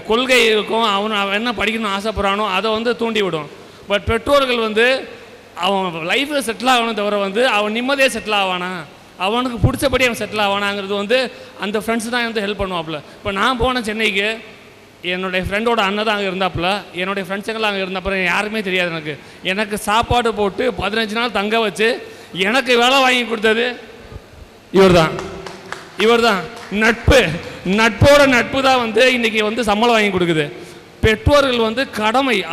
கொள்கை இருக்கும், அவன் என்ன படிக்கணும்னு ஆசைப்படுறானோ அதை வந்து தூண்டி விடும். பட் பெற்றோர்கள் வந்து அவன் லைஃப்பில் செட்டில் ஆகணும் தவிர வந்து அவன் நிம்மதியாக செட்டில் ஆவானா, அவனுக்கு பிடிச்சபடி அவன் செட்டில் ஆவானாங்கிறது வந்து அந்த ஃப்ரெண்ட்ஸ் தான் வந்து ஹெல்ப் பண்ணுவாப்புல. இப்போ நான் போனேன் சென்னைக்கு, என்னுடைய ஃப்ரெண்டோட அண்ணன் தான் அங்கே இருந்தாப்புல, என்னுடைய ஃப்ரெண்ட்ஸுங்களாம் அங்கே இருந்தப்பறம் யாருமே தெரியாது எனக்கு சாப்பாடு போட்டு 15 நாள் தங்க வச்சு எனக்கு வேலை வாங்கி கொடுத்தது இவர் தான். நட்போட நட்பு தான் வந்து இன்றைக்கி வந்து சம்பளம் வாங்கி கொடுக்குது. பெற்றோர்கள் வந்து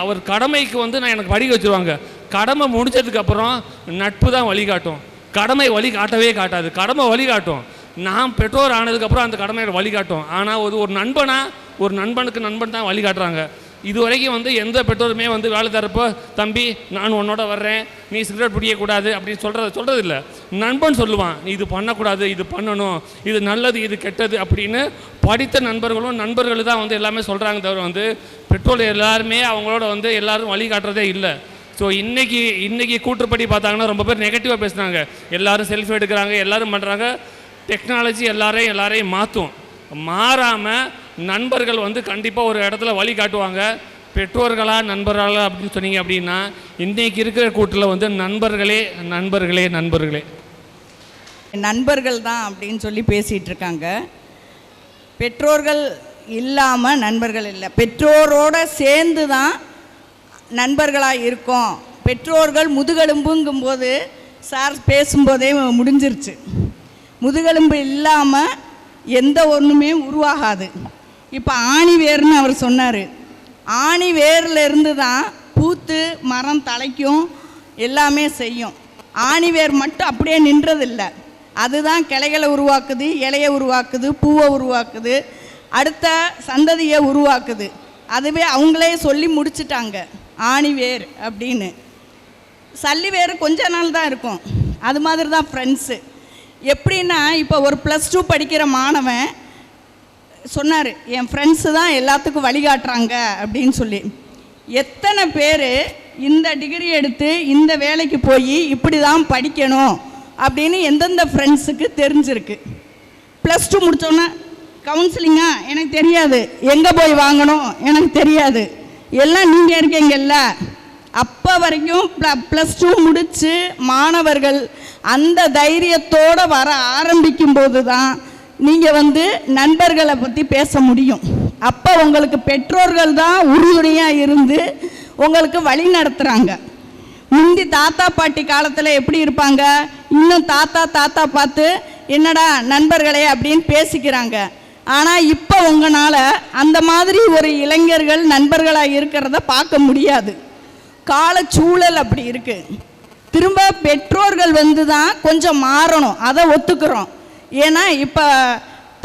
அவர் கடமைக்கு வந்து நான் எனக்கு படிக்க வச்சுருவாங்க. கடமை முடிஞ்சதுக்கப்புறம் நட்பு தான் வழிகாட்டும். கடமை வழி காட்டவே காட்டாது, கடமை வழிகாட்டும். நான் பெற்றோர் ஆனதுக்கப்புறம் அந்த கடமையோட வழிகாட்டும். ஆனால் ஒரு நண்பனுக்கு நண்பன் தான் வழிகாட்டுறாங்க. இது வரைக்கும் வந்து எந்த பெற்றோருமே வந்து வேலை தரப்போ, தம்பி நான் உன்னோட வர்றேன், நீ சிகரெட் பிடிக்கக்கூடாது அப்படின்னு சொல்கிறது இல்லை. நண்பன் சொல்லுவான், நீ இது பண்ணக்கூடாது, இது பண்ணணும், இது நல்லது, இது கெட்டது அப்படின்னு. படித்த நண்பர்கள் தான் வந்து எல்லாமே சொல்கிறாங்க தவிர வந்து பெற்றோர் எல்லாருமே அவங்களோட வந்து எல்லாரும் வழிகாட்டுறதே இல்லை. ஸோ இன்றைக்கி கூற்றுப்படி பார்த்தாங்கன்னா ரொம்ப பேர் நெகட்டிவாக பேசுகிறாங்க. எல்லோரும் செல்ஃபி எடுக்கிறாங்க, எல்லோரும் பண்ணுறாங்க. டெக்னாலஜி எல்லாரையும் மாறாமல் நண்பர்கள் வந்து கண்டிப்பாக ஒரு இடத்துல வழி காட்டுவாங்க. பெற்றோர்களா நண்பர்களா அப்படின்னு சொன்னீங்க அப்படின்னா இன்றைக்கி இருக்கிற கூட்டில் வந்து நண்பர்களே
நண்பர்கள் தான் அப்படின்னு சொல்லி பேசிகிட்டு இருக்காங்க. பெற்றோர்கள் இல்லாமல் நண்பர்கள் இல்லை, பெற்றோரோடு சேர்ந்து தான் நண்பர்களாக இருக்கோம். பெற்றோர்கள் முதுகெலும்புங்கும்போது சார் பேசும்போதே முடிஞ்சிருச்சு. முதுகெலும்பு இல்லாமல் எந்த ஒன்றுமே உருவாகாது. இப்போ ஆணி வேர்னு அவர் சொன்னார். ஆணி வேரில் இருந்து தான் பூத்து மரம் தலைக்கும், எல்லாமே செய்யும். ஆணி வேர் மட்டும் அப்படியே நின்றதில்லை, அதுதான் கிளைகளை உருவாக்குது, இலையை உருவாக்குது, பூவை உருவாக்குது, அடுத்த சந்ததியை உருவாக்குது. அதுவே அவங்களே சொல்லி முடிச்சிட்டாங்க ஆணி வேர் அப்படின்னு. சல்லி வேர் கொஞ்ச நாள் தான் இருக்கும். அது மாதிரி தான் ஃப்ரெண்ட்ஸு. எப்படின்னா இப்போ ஒரு +2 படிக்கிற மாணவன் சொன்னார், என் ஃப்ரெண்ட்ஸு தான் எல்லாத்துக்கும் வழிகாட்டுறாங்க அப்படின்னு சொல்லி. எத்தனை பேர் இந்த டிகிரி எடுத்து இந்த வேலைக்கு போய் இப்படி தான் படிக்கணும் அப்படின்னு எந்தெந்த ஃப்ரெண்ட்ஸுக்கு தெரிஞ்சிருக்கு. +2 முடித்தோன்னே கவுன்சிலிங்கா எனக்கு தெரியாது, எங்கே போய் வாங்கணும் எனக்கு தெரியாது, எல்லாம் நீங்கள் இருக்கீங்கல்ல. அப்போ வரைக்கும் +2 முடித்து மாணவர்கள் அந்த தைரியத்தோடு வர ஆரம்பிக்கும்போது தான் நீங்கள் வந்து நண்பர்களை பற்றி பேச முடியும். அப்போ உங்களுக்கு பெற்றோர்கள் தான் உறுதுணையாக இருந்து உங்களுக்கு வழி நடத்துகிறாங்க. முந்தி தாத்தா பாட்டி காலத்தில் எப்படி இருப்பாங்க, இன்னும் தாத்தா பார்த்து என்னடா நண்பர்களே அப்படின்னு பேசிக்கிறாங்க. ஆனால் இப்போ உங்களால் அந்த மாதிரி ஒரு இளைஞர்கள் நண்பர்களாக இருக்கிறத பார்க்க முடியாது. காலச்சூழல் அப்படி இருக்குது. திரும்ப பெற்றோர்கள் வந்து தான் கொஞ்சம் மாறணும், அதை ஒத்துக்கிறோம். ஏன்னா இப்போ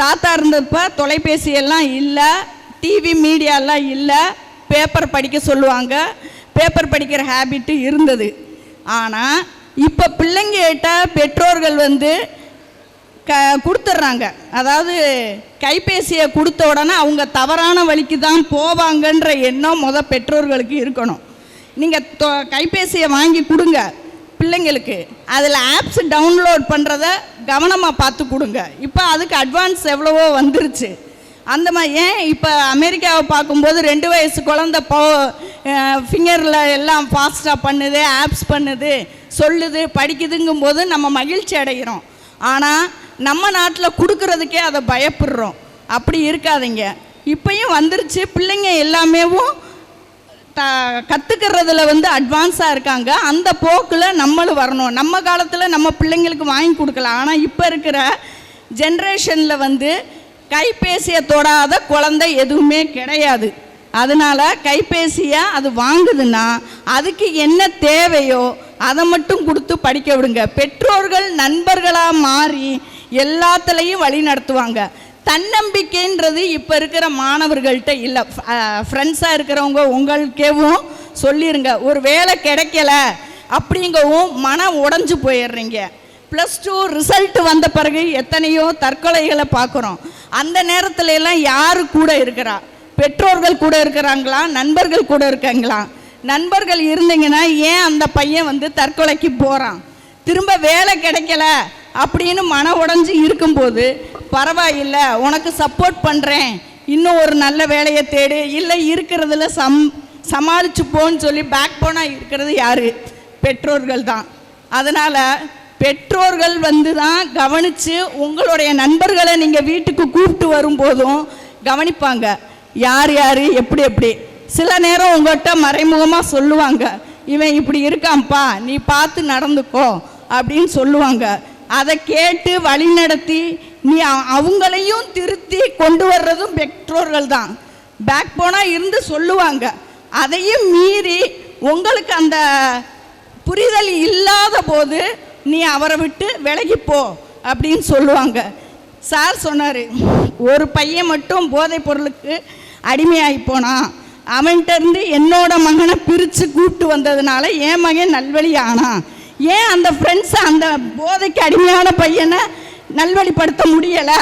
தாத்தா இருந்தப்போ தொலைபேசியெல்லாம் இல்லை, டிவி மீடியாலாம் இல்லை, பேப்பர் படிக்க சொல்லுவாங்க, பேப்பர் படிக்கிற ஹேபிட்டு இருந்தது. ஆனால் இப்போ பிள்ளைங்கிட்ட பெற்றோர்கள் வந்து கொடுத்துட்றாங்க. அதாவது கைபேசியை கொடுத்த உடனே அவங்க தவறான வழிக்கு தான் போவாங்கன்ற எண்ணம் பெற்றோர்களுக்கு இருக்கணும். நீங்கள் கைபேசியை வாங்கி கொடுங்க பிள்ளைங்களுக்கு, அதில் ஆப்ஸ் டவுன்லோட் பண்ணுறத கவனமாக பார்த்து கொடுங்க. இப்போ அதுக்கு அட்வான்ஸ் எவ்வளவோ வந்துருச்சு. அந்த மாதிரி ஏன் இப்போ அமெரிக்காவை பார்க்கும்போது 2 வயசு குழந்த ஃபிங்கரில் எல்லாம் ஃபாஸ்ட்டாக பண்ணுது, ஆப்ஸ் பண்ணுது, சொல்லுது, படிக்குதுங்கும்போது நம்ம மகிழ்ச்சி அடைகிறோம். ஆனால் நம்ம நாட்டில் கொடுக்கறதுக்கே அதை பயப்படுறோம். அப்படி இருக்காதீங்க. இப்போயும் வந்துருச்சு, பிள்ளைங்க எல்லாமேவும் கற்றுக்கிறதுல வந்து அட்வான்ஸாக இருக்காங்க. அந்த போக்கில் நம்மளும் வரணும். நம்ம காலத்தில் நம்ம பிள்ளைங்களுக்கு வாங்கி கொடுக்கலாம். ஆனால் இப்போ இருக்கிற ஜென்ரேஷனில் வந்து கைபேசியை தொடாத குழந்தை எதுவுமே கிடையாது. அதனால் கைபேசியை அது வாங்குதுன்னா அதுக்கு என்ன தேவையோ அதை மட்டும் கொடுத்து படிக்க விடுங்க. பெற்றோர்கள் நண்பர்களாக மாறி எல்லாத்துலேயும் வழி நடத்துவாங்க. தன்னம்பிக்கைன்றது இப்போ இருக்கிற மாணவர்கள்ட்ட இல்லை. ஃப்ரெண்ட்ஸாக இருக்கிறவங்க உங்களுக்கேவும் சொல்லிடுங்க, ஒரு வேலை கிடைக்கல அப்படிங்கவும் மனம் உடஞ்சி போயிடுறீங்க. +2 ரிசல்ட் வந்த பிறகு எத்தனையோ தற்கொலைகளை பார்க்குறோம். அந்த நேரத்துல எல்லாம் யாரு கூட இருக்கிறா? பெற்றோர்கள் கூட இருக்கிறாங்களா, நண்பர்கள் கூட இருக்காங்களா? நண்பர்கள் இருந்தீங்கன்னா ஏன் அந்த பையன் வந்து தற்கொலைக்கு போகிறான்? திரும்ப வேலை கிடைக்கல அப்படின்னு மன உடஞ்சி இருக்கும்போது பரவாயில்லை, உனக்கு சப்போர்ட் பண்ணுறேன், இன்னும் ஒரு நல்ல வேலையை தேடு, இல்லை இருக்கிறதுல சமாளிச்சு போன்னு சொல்லி பேக் போனாக இருக்கிறது யார்? பெற்றோர்கள் தான். அதனால் பெற்றோர்கள் வந்து தான் கவனித்து உங்களுடைய நண்பர்களை நீங்கள் வீட்டுக்கு கூப்பிட்டு வரும்போதும் கவனிப்பாங்க. யார் யார் எப்படி எப்படி. சில நேரம் உங்கள்கிட்ட மறைமுகமாக சொல்லுவாங்க, இவன் இப்படி இருக்கான்ப்பா, நீ பார்த்து நடந்துக்கோ அப்படின்னு சொல்லுவாங்க. அதை கேட்டு வழி நடத்தி நீ அவங்களையும் திருத்தி கொண்டு வர்றதும் பெற்றோர்கள் தான். பேக் போனாக இருந்து சொல்லுவாங்க. அதையும் மீறி உங்களுக்கு அந்த புரிதல் இல்லாத போது நீ அவரை விட்டு விலகிப்போ அப்படின்னு சொல்லுவாங்க. சார் சொன்னார், ஒரு பையன் மட்டும் போதைப் பொருளுக்கு அடிமையாகி போனான், அவன்கிட்ட இருந்து என்னோட மகனை பிரித்து கூப்பிட்டு வந்ததுனால என் மகன் நல்வழி ஆனான். ஏன் அந்த ஃப்ரெண்ட்ஸை அந்த போதைக்கு அடிமையான பையனை நல்வழிப்படுத்த முடியலை?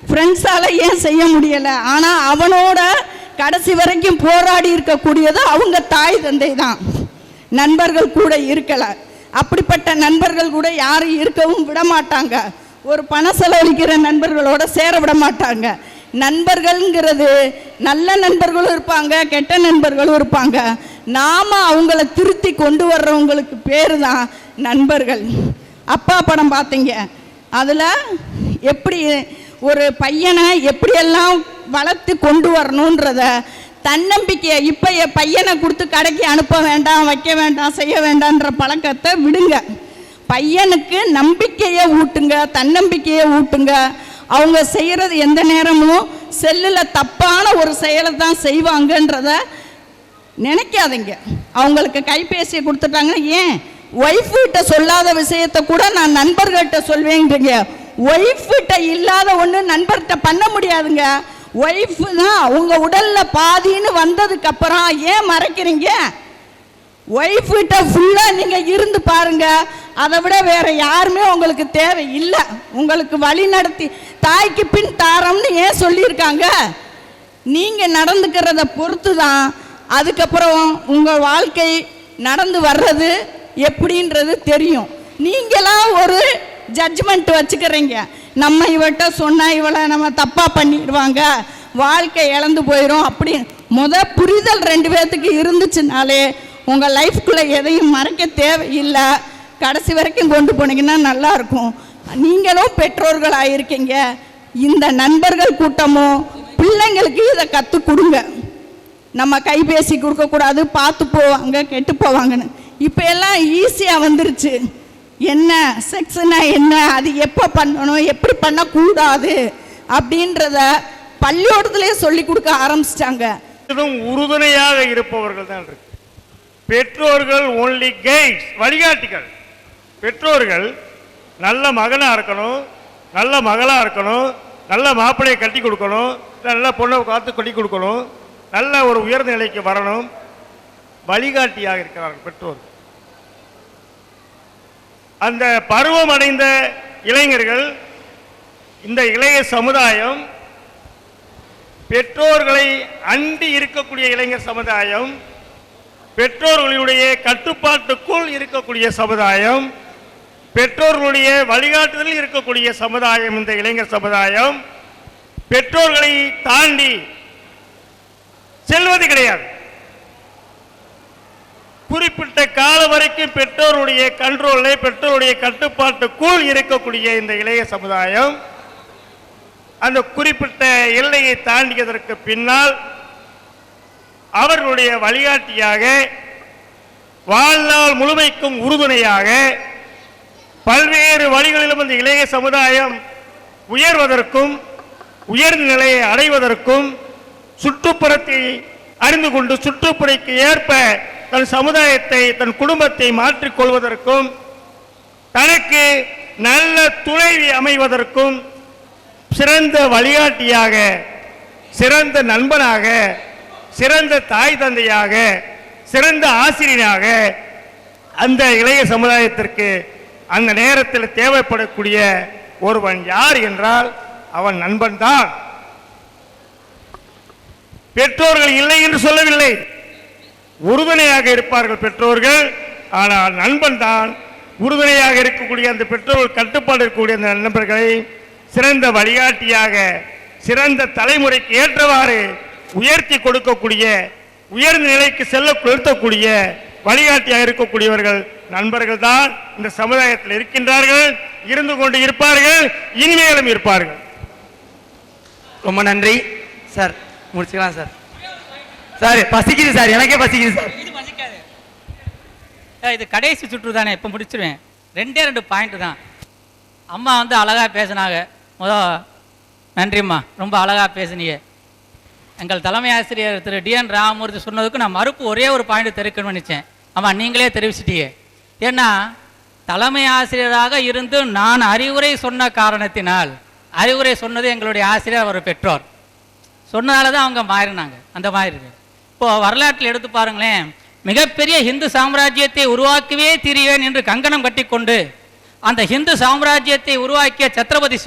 ஃப்ரெண்ட்ஸால் ஏன் செய்ய முடியலை? ஆனால் அவனோட கடைசி வரைக்கும் போராடி இருக்கக்கூடியது அவங்க தாய் தந்தை தான். நண்பர்கள் கூட இருக்கலை. அப்படிப்பட்ட நண்பர்கள் கூட யாரும் இருக்கவும் விட மாட்டாங்க. ஒரு பணம் செலவழிக்கிற நண்பர்களோட சேர விட மாட்டாங்க. நண்பர்கள்ங்கிறது நல்ல நண்பர்களும் இருப்பாங்க, கெட்ட நண்பர்களும் இருப்பாங்க. நாம் அவங்கள திருத்தி கொண்டு வர்றவங்களுக்கு பேர் தான் நண்பர்கள். அப்பா படம் பார்த்தீங்க, அதில் எப்படி ஒரு பையனை எப்படியெல்லாம் வளர்த்து கொண்டு வரணுன்றத தன்னம்பிக்கையை இப்போ என் பையனை கொடுத்து கடைக்கு அனுப்ப வேண்டாம், வைக்க வேண்டாம், செய்ய வேண்டான்ற பழக்கத்தை விடுங்க. பையனுக்கு நம்பிக்கையை ஊட்டுங்க, தன்னம்பிக்கையை ஊட்டுங்க. அவங்க செய்கிறது எந்த நேரமும் செல்லில் தப்பான ஒரு செயலை தான் செய்வாங்கன்றத நினைக்காதீங்க. அவங்களுக்கு கைபேசியை கொடுத்துட்டாங்க, ஏன் ஒய்ஃப்கிட்ட சொல்லாத விஷயத்தை கூட நான் நண்பர்கிட்ட சொல்வேன்றீங்க. ஒய்ஃப்கிட்ட இல்லாத ஒன்று நண்பர்கிட்ட பண்ண முடியாதுங்க. ஒய்ஃப் தான் உங்கள் உடலில் பாதின்னு வந்ததுக்கப்புறம் ஏன் மறைக்கிறீங்க? ஒய்ஃப்கிட்ட ஃபுல்லாக நீங்கள் இருந்து பாருங்க. அதை விட வேற யாருமே உங்களுக்கு தேவை இல்லை. உங்களுக்கு வழி நடத்தி தாய்க்கு பின் தாரம்னு ஏன் சொல்லியிருக்காங்க? நீங்கள் நடந்துக்கிறத பொறுத்து தான் அதுக்கப்புறம் உங்கள் வாழ்க்கை நடந்து வர்றது எப்படின்றது தெரியும். நீங்களாம் ஒரு ஜட்ஜ்மெண்ட் வச்சுக்கிறீங்க, நம்ம இவட்ட சொன்னால் இவளை நம்ம தப்பாக பண்ணிடுவாங்க, வாழ்க்கை இழந்து போயிடும் அப்படி. புரிதல் 2 பேர்த்துக்கு இருந்துச்சுனாலே உங்கள் லைஃப்குள்ளே எதையும் மறைக்க தேவையில்லை. கடைசி வரைக்கும் கொண்டு போனீங்கன்னா நல்லாயிருக்கும். நீங்களும் பெற்றோர்களாக இருக்கீங்க. இந்த நண்பர்கள் கூட்டமும் பிள்ளைங்களுக்கு இதை கற்றுக் கொடுங்க. நம்ம கைபேசி கொடுக்கக்கூடாது, பார்த்து போவாங்க, கெட்டு போவாங்கன்னு. இப்போ எல்லாம் ஈஸியாக வந்துருச்சு. என்ன செக்ஸ்னா என்ன, அது எப்போ பண்ணணும், எப்படி பண்ணக்கூடாது அப்படின்றத பள்ளியோடத்துலேயே சொல்லி கொடுக்க ஆரம்பிச்சிட்டாங்க.
உறுதுணையாக இருப்பவர்கள் தான் இருக்கு. பெற்றோர்கள் ஒன்லி கைட்ஸ், வழிகாட்டிகள். பெற்றோர்கள் நல்ல மகனாக இருக்கணும், நல்ல மகளாக இருக்கணும், நல்ல மாப்பிள்ளையை கட்டி கொடுக்கணும், நல்ல பொண்ணை காத்து கட்டி கொடுக்கணும், நல்ல ஒரு உயர்ந்த நிலைக்கு வரணும், வழிகாட்டியாக இருக்கிறார்கள் பெற்றோர்கள். அந்த பருவம் அடைந்த இளைஞர்கள், இந்த இளைய சமுதாயம், பெற்றோர்களை அண்டி இருக்கக்கூடிய இளைஞர் சமுதாயம், பெற்றோர்களுடைய கட்டுப்பாட்டுக்குள் இருக்கக்கூடிய சமுதாயம், பெற்றோர்களுடைய வழிகாட்டுதலில் இருக்கக்கூடிய சமுதாயம் இந்த இளைஞர் சமுதாயம். பெற்றோர்களை தாண்டி செல்வது கிடையாது. குறிப்பிட்ட காலம் வரைக்கும் பெற்றோருடைய கண்ட்ரோலில், பெற்றோருடைய கட்டுப்பாட்டுக்குள் இருக்கக்கூடிய இந்த இளைய சமுதாயம் அந்த குறிப்பிட்ட எல்லையை தாண்டியதற்கு பின்னால் அவர்களுடைய வழிகாட்டியாக, வாழ்நாள் முழுமைக்கும் உறுதுணையாக, பல்வேறு வழிகளிலும் இந்த இளைய சமுதாயம் உயர்வதற்கும் உயர்ந்த நிலையை அடைவதற்கும், சுற்றுப்புறத்தை அறிந்து கொண்டு சுற்றுப்புறைக்கு ஏற்ப தன் சமுதாயத்தை, தன் குடும்பத்தை மாற்றிக்கொள்வதற்கும், தனக்கு நல்ல துணைவி அமைவதற்கும் சிறந்த வழிகாட்டியாக, சிறந்த நண்பனாக, சிறந்த தாய் தந்தையாக, சிறந்த ஆசிரியராக அந்த இளைய சமுதாயத்திற்கு அந்த நேரத்தில் தேவைப்படக்கூடிய ஒருவன் யார் என்றால் அவன் நண்பன் தான். பெற்றோர்கள் இல்லை என்று சொல்லவில்லை, உறுதுணையாக இருப்பார்கள் பெற்றோர்கள். ஆனால் நண்பன் தான் உறுதுணையாக இருக்கக்கூடிய அந்த பெற்றோர்கள் கட்டுப்பாடு இருக்கக்கூடிய அந்த நண்பர்களை சிறந்த வழிகாட்டியாக, சிறந்த தலைமுறைக்கு ஏற்றவாறு உயர்த்தி கொடுக்கக்கூடிய, உயர்ந்த நிலைக்கு செல்ல நிறுத்தக்கூடிய வழிகாட்டியாக இருக்கக்கூடியவர்கள் நண்பர்கள் தான் இந்த சமுதாயத்தில் இருக்கின்றார்கள், இருந்து கொண்டு இருப்பார்கள், இனிமேலும் இருப்பார்கள்.
ரொம்ப நன்றி சார். முடிச்சுக்கலாம் சார். சார் பசிக்குது சார், எனக்கே பசிக்குது சார்.
இது மதிக்காது. இது கடைசி சுற்று தானே, இப்போ முடிச்சிருவேன். 2 பாயிண்ட் தான். அம்மா வந்து அழகாக பேசினாங்க. நன்றிம்மா, ரொம்ப அழகாக பேசுனீங்க. எங்கள் தலைமை ஆசிரியர் திரு டிஎன் ராமமூர்த்தி சொன்னதுக்கு நான் மறுப்பு ஒரே ஒரு பாயிண்ட் தெரிவிக்கணும்னு நினச்சேன். ஆமாம், நீங்களே தெரிவிச்சிட்டீங்க. ஏன்னா தலைமை ஆசிரியராக இருந்து நான் அறிவுரை சொன்ன காரணத்தினால், அறிவுரை சொன்னது எங்களுடைய ஆசிரியர் ஒரு பெற்றோர் சொன்னதால தான் அவங்க மாறினாங்க. அந்த மாதிரி இருக்கு. இப்போது வரலாற்றில் எடுத்து பாருங்களேன், மிகப்பெரிய ஹிந்து சாம்ராஜ்யத்தை உருவாக்கவே தீருவேன் என்று கங்கணம் கட்டிக்கொண்டு அந்த ஹிந்து சாம்ராஜ்யத்தை உருவாக்கிய சத்ரபதி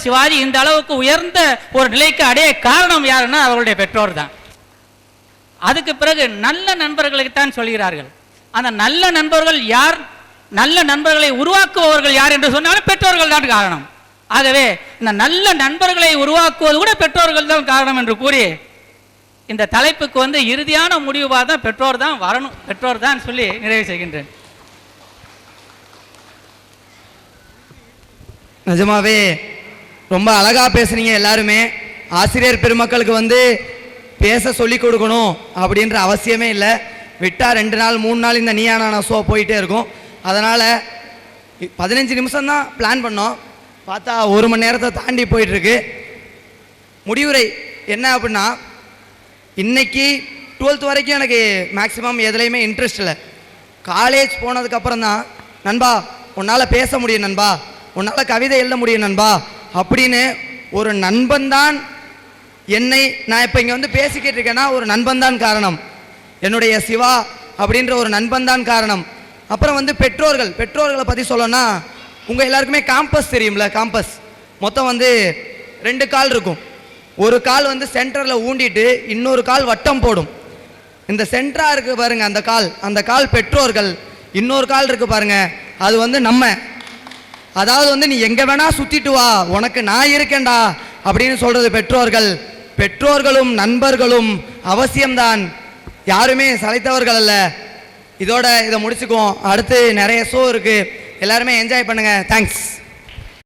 சிவாஜி இந்த அளவுக்கு உயர்ந்த ஒரு நிலைக்கு அடைய காரணம் யாருன்னா அவர்களுடைய பெற்றோர் தான். அதுக்கு பிறகு நல்ல நண்பர்களுக்கு தான் சொல்கிறார்கள். அந்த நல்ல நண்பர்கள் யார், நல்ல நண்பர்களை உருவாக்குபவர்கள் யார் என்று சொன்னாலும் பெற்றோர்கள் தான் காரணம். ஆகவே இந்த நல்ல நண்பர்களை உருவாக்குவது கூட பெற்றோர்கள் தான் காரணம் என்று கூறி இந்த தலைப்புக்கு வந்து இறுதியான முடிவு பார்த்தா பெற்றோர் தான் வரணும், பெற்றோர் தான் சொல்லி நிறைவு செய்கின்றேன்.
நிஜமாவே ரொம்ப அழகாக பேசுனீங்க எல்லாருமே. ஆசிரியர் பெருமக்களுக்கு வந்து பேச சொல்லி கொடுக்கணும் அப்படின்ற அவசியமே இல்லை. விட்டால் 2 நாள் 3 நாள் இந்த நீயான ஷோ போயிட்டே இருக்கும். அதனால் 15 நிமிஷம் தான் பிளான் பண்ணோம், பார்த்தா 1 மணி நேரத்தை தாண்டி போயிட்டுருக்கு. முடிவுரை என்ன அப்படின்னா, இன்னைக்கு 12th வரைக்கும் எனக்கு மேக்ஸிமம் எதுலேயுமே இன்ட்ரெஸ்ட் இல்லை. காலேஜ் போனதுக்கப்புறம் தான் நண்பா உன்னால் பேச முடியும், நண்பா உன்னால் கவிதை எழுத முடியும் நண்பா அப்படின்னு ஒரு நண்பன் தான் என்னை, நான் இப்போ இங்கே வந்து பேசிக்கிட்டு இருக்கேன்னா ஒரு நண்பன் தான் காரணம். என்னுடைய சிவா அப்படின்ற ஒரு நண்பன் தான் காரணம். அப்புறம் வந்து பெற்றோர்களை பற்றி சொல்லணும்னா, உங்கள் எல்லாருக்குமே காம்பஸ் தெரியும்ல, காம்பஸ் மொத்தம் வந்து 2 கால் இருக்கும். ஒரு கால் வந்து சென்டரில் ஊண்டிட்டு இன்னொரு கால் வட்டம் போடும். இந்த சென்டராக இருக்குது பாருங்க, அந்த கால் பெற்றோர்கள். இன்னொரு கால் இருக்குது பாருங்க, அது வந்து நம்ம. அதாவது வந்து நீ எங்கே வேணா சுற்றிட்டு வா, உனக்கு நான் இருக்கேன்டா அப்படின்னு சொல்கிறது பெற்றோர்கள். பெற்றோர்களும் நண்பர்களும் அவசியம்தான், யாருமே சளைத்தவர்கள் அல்ல. இதோட இதை முடிச்சுக்குவோம். அடுத்து நிறைய ஷோ இருக்குது, எல்லாருமே என்ஜாய் பண்ணுங்கள். தேங்க்ஸ்.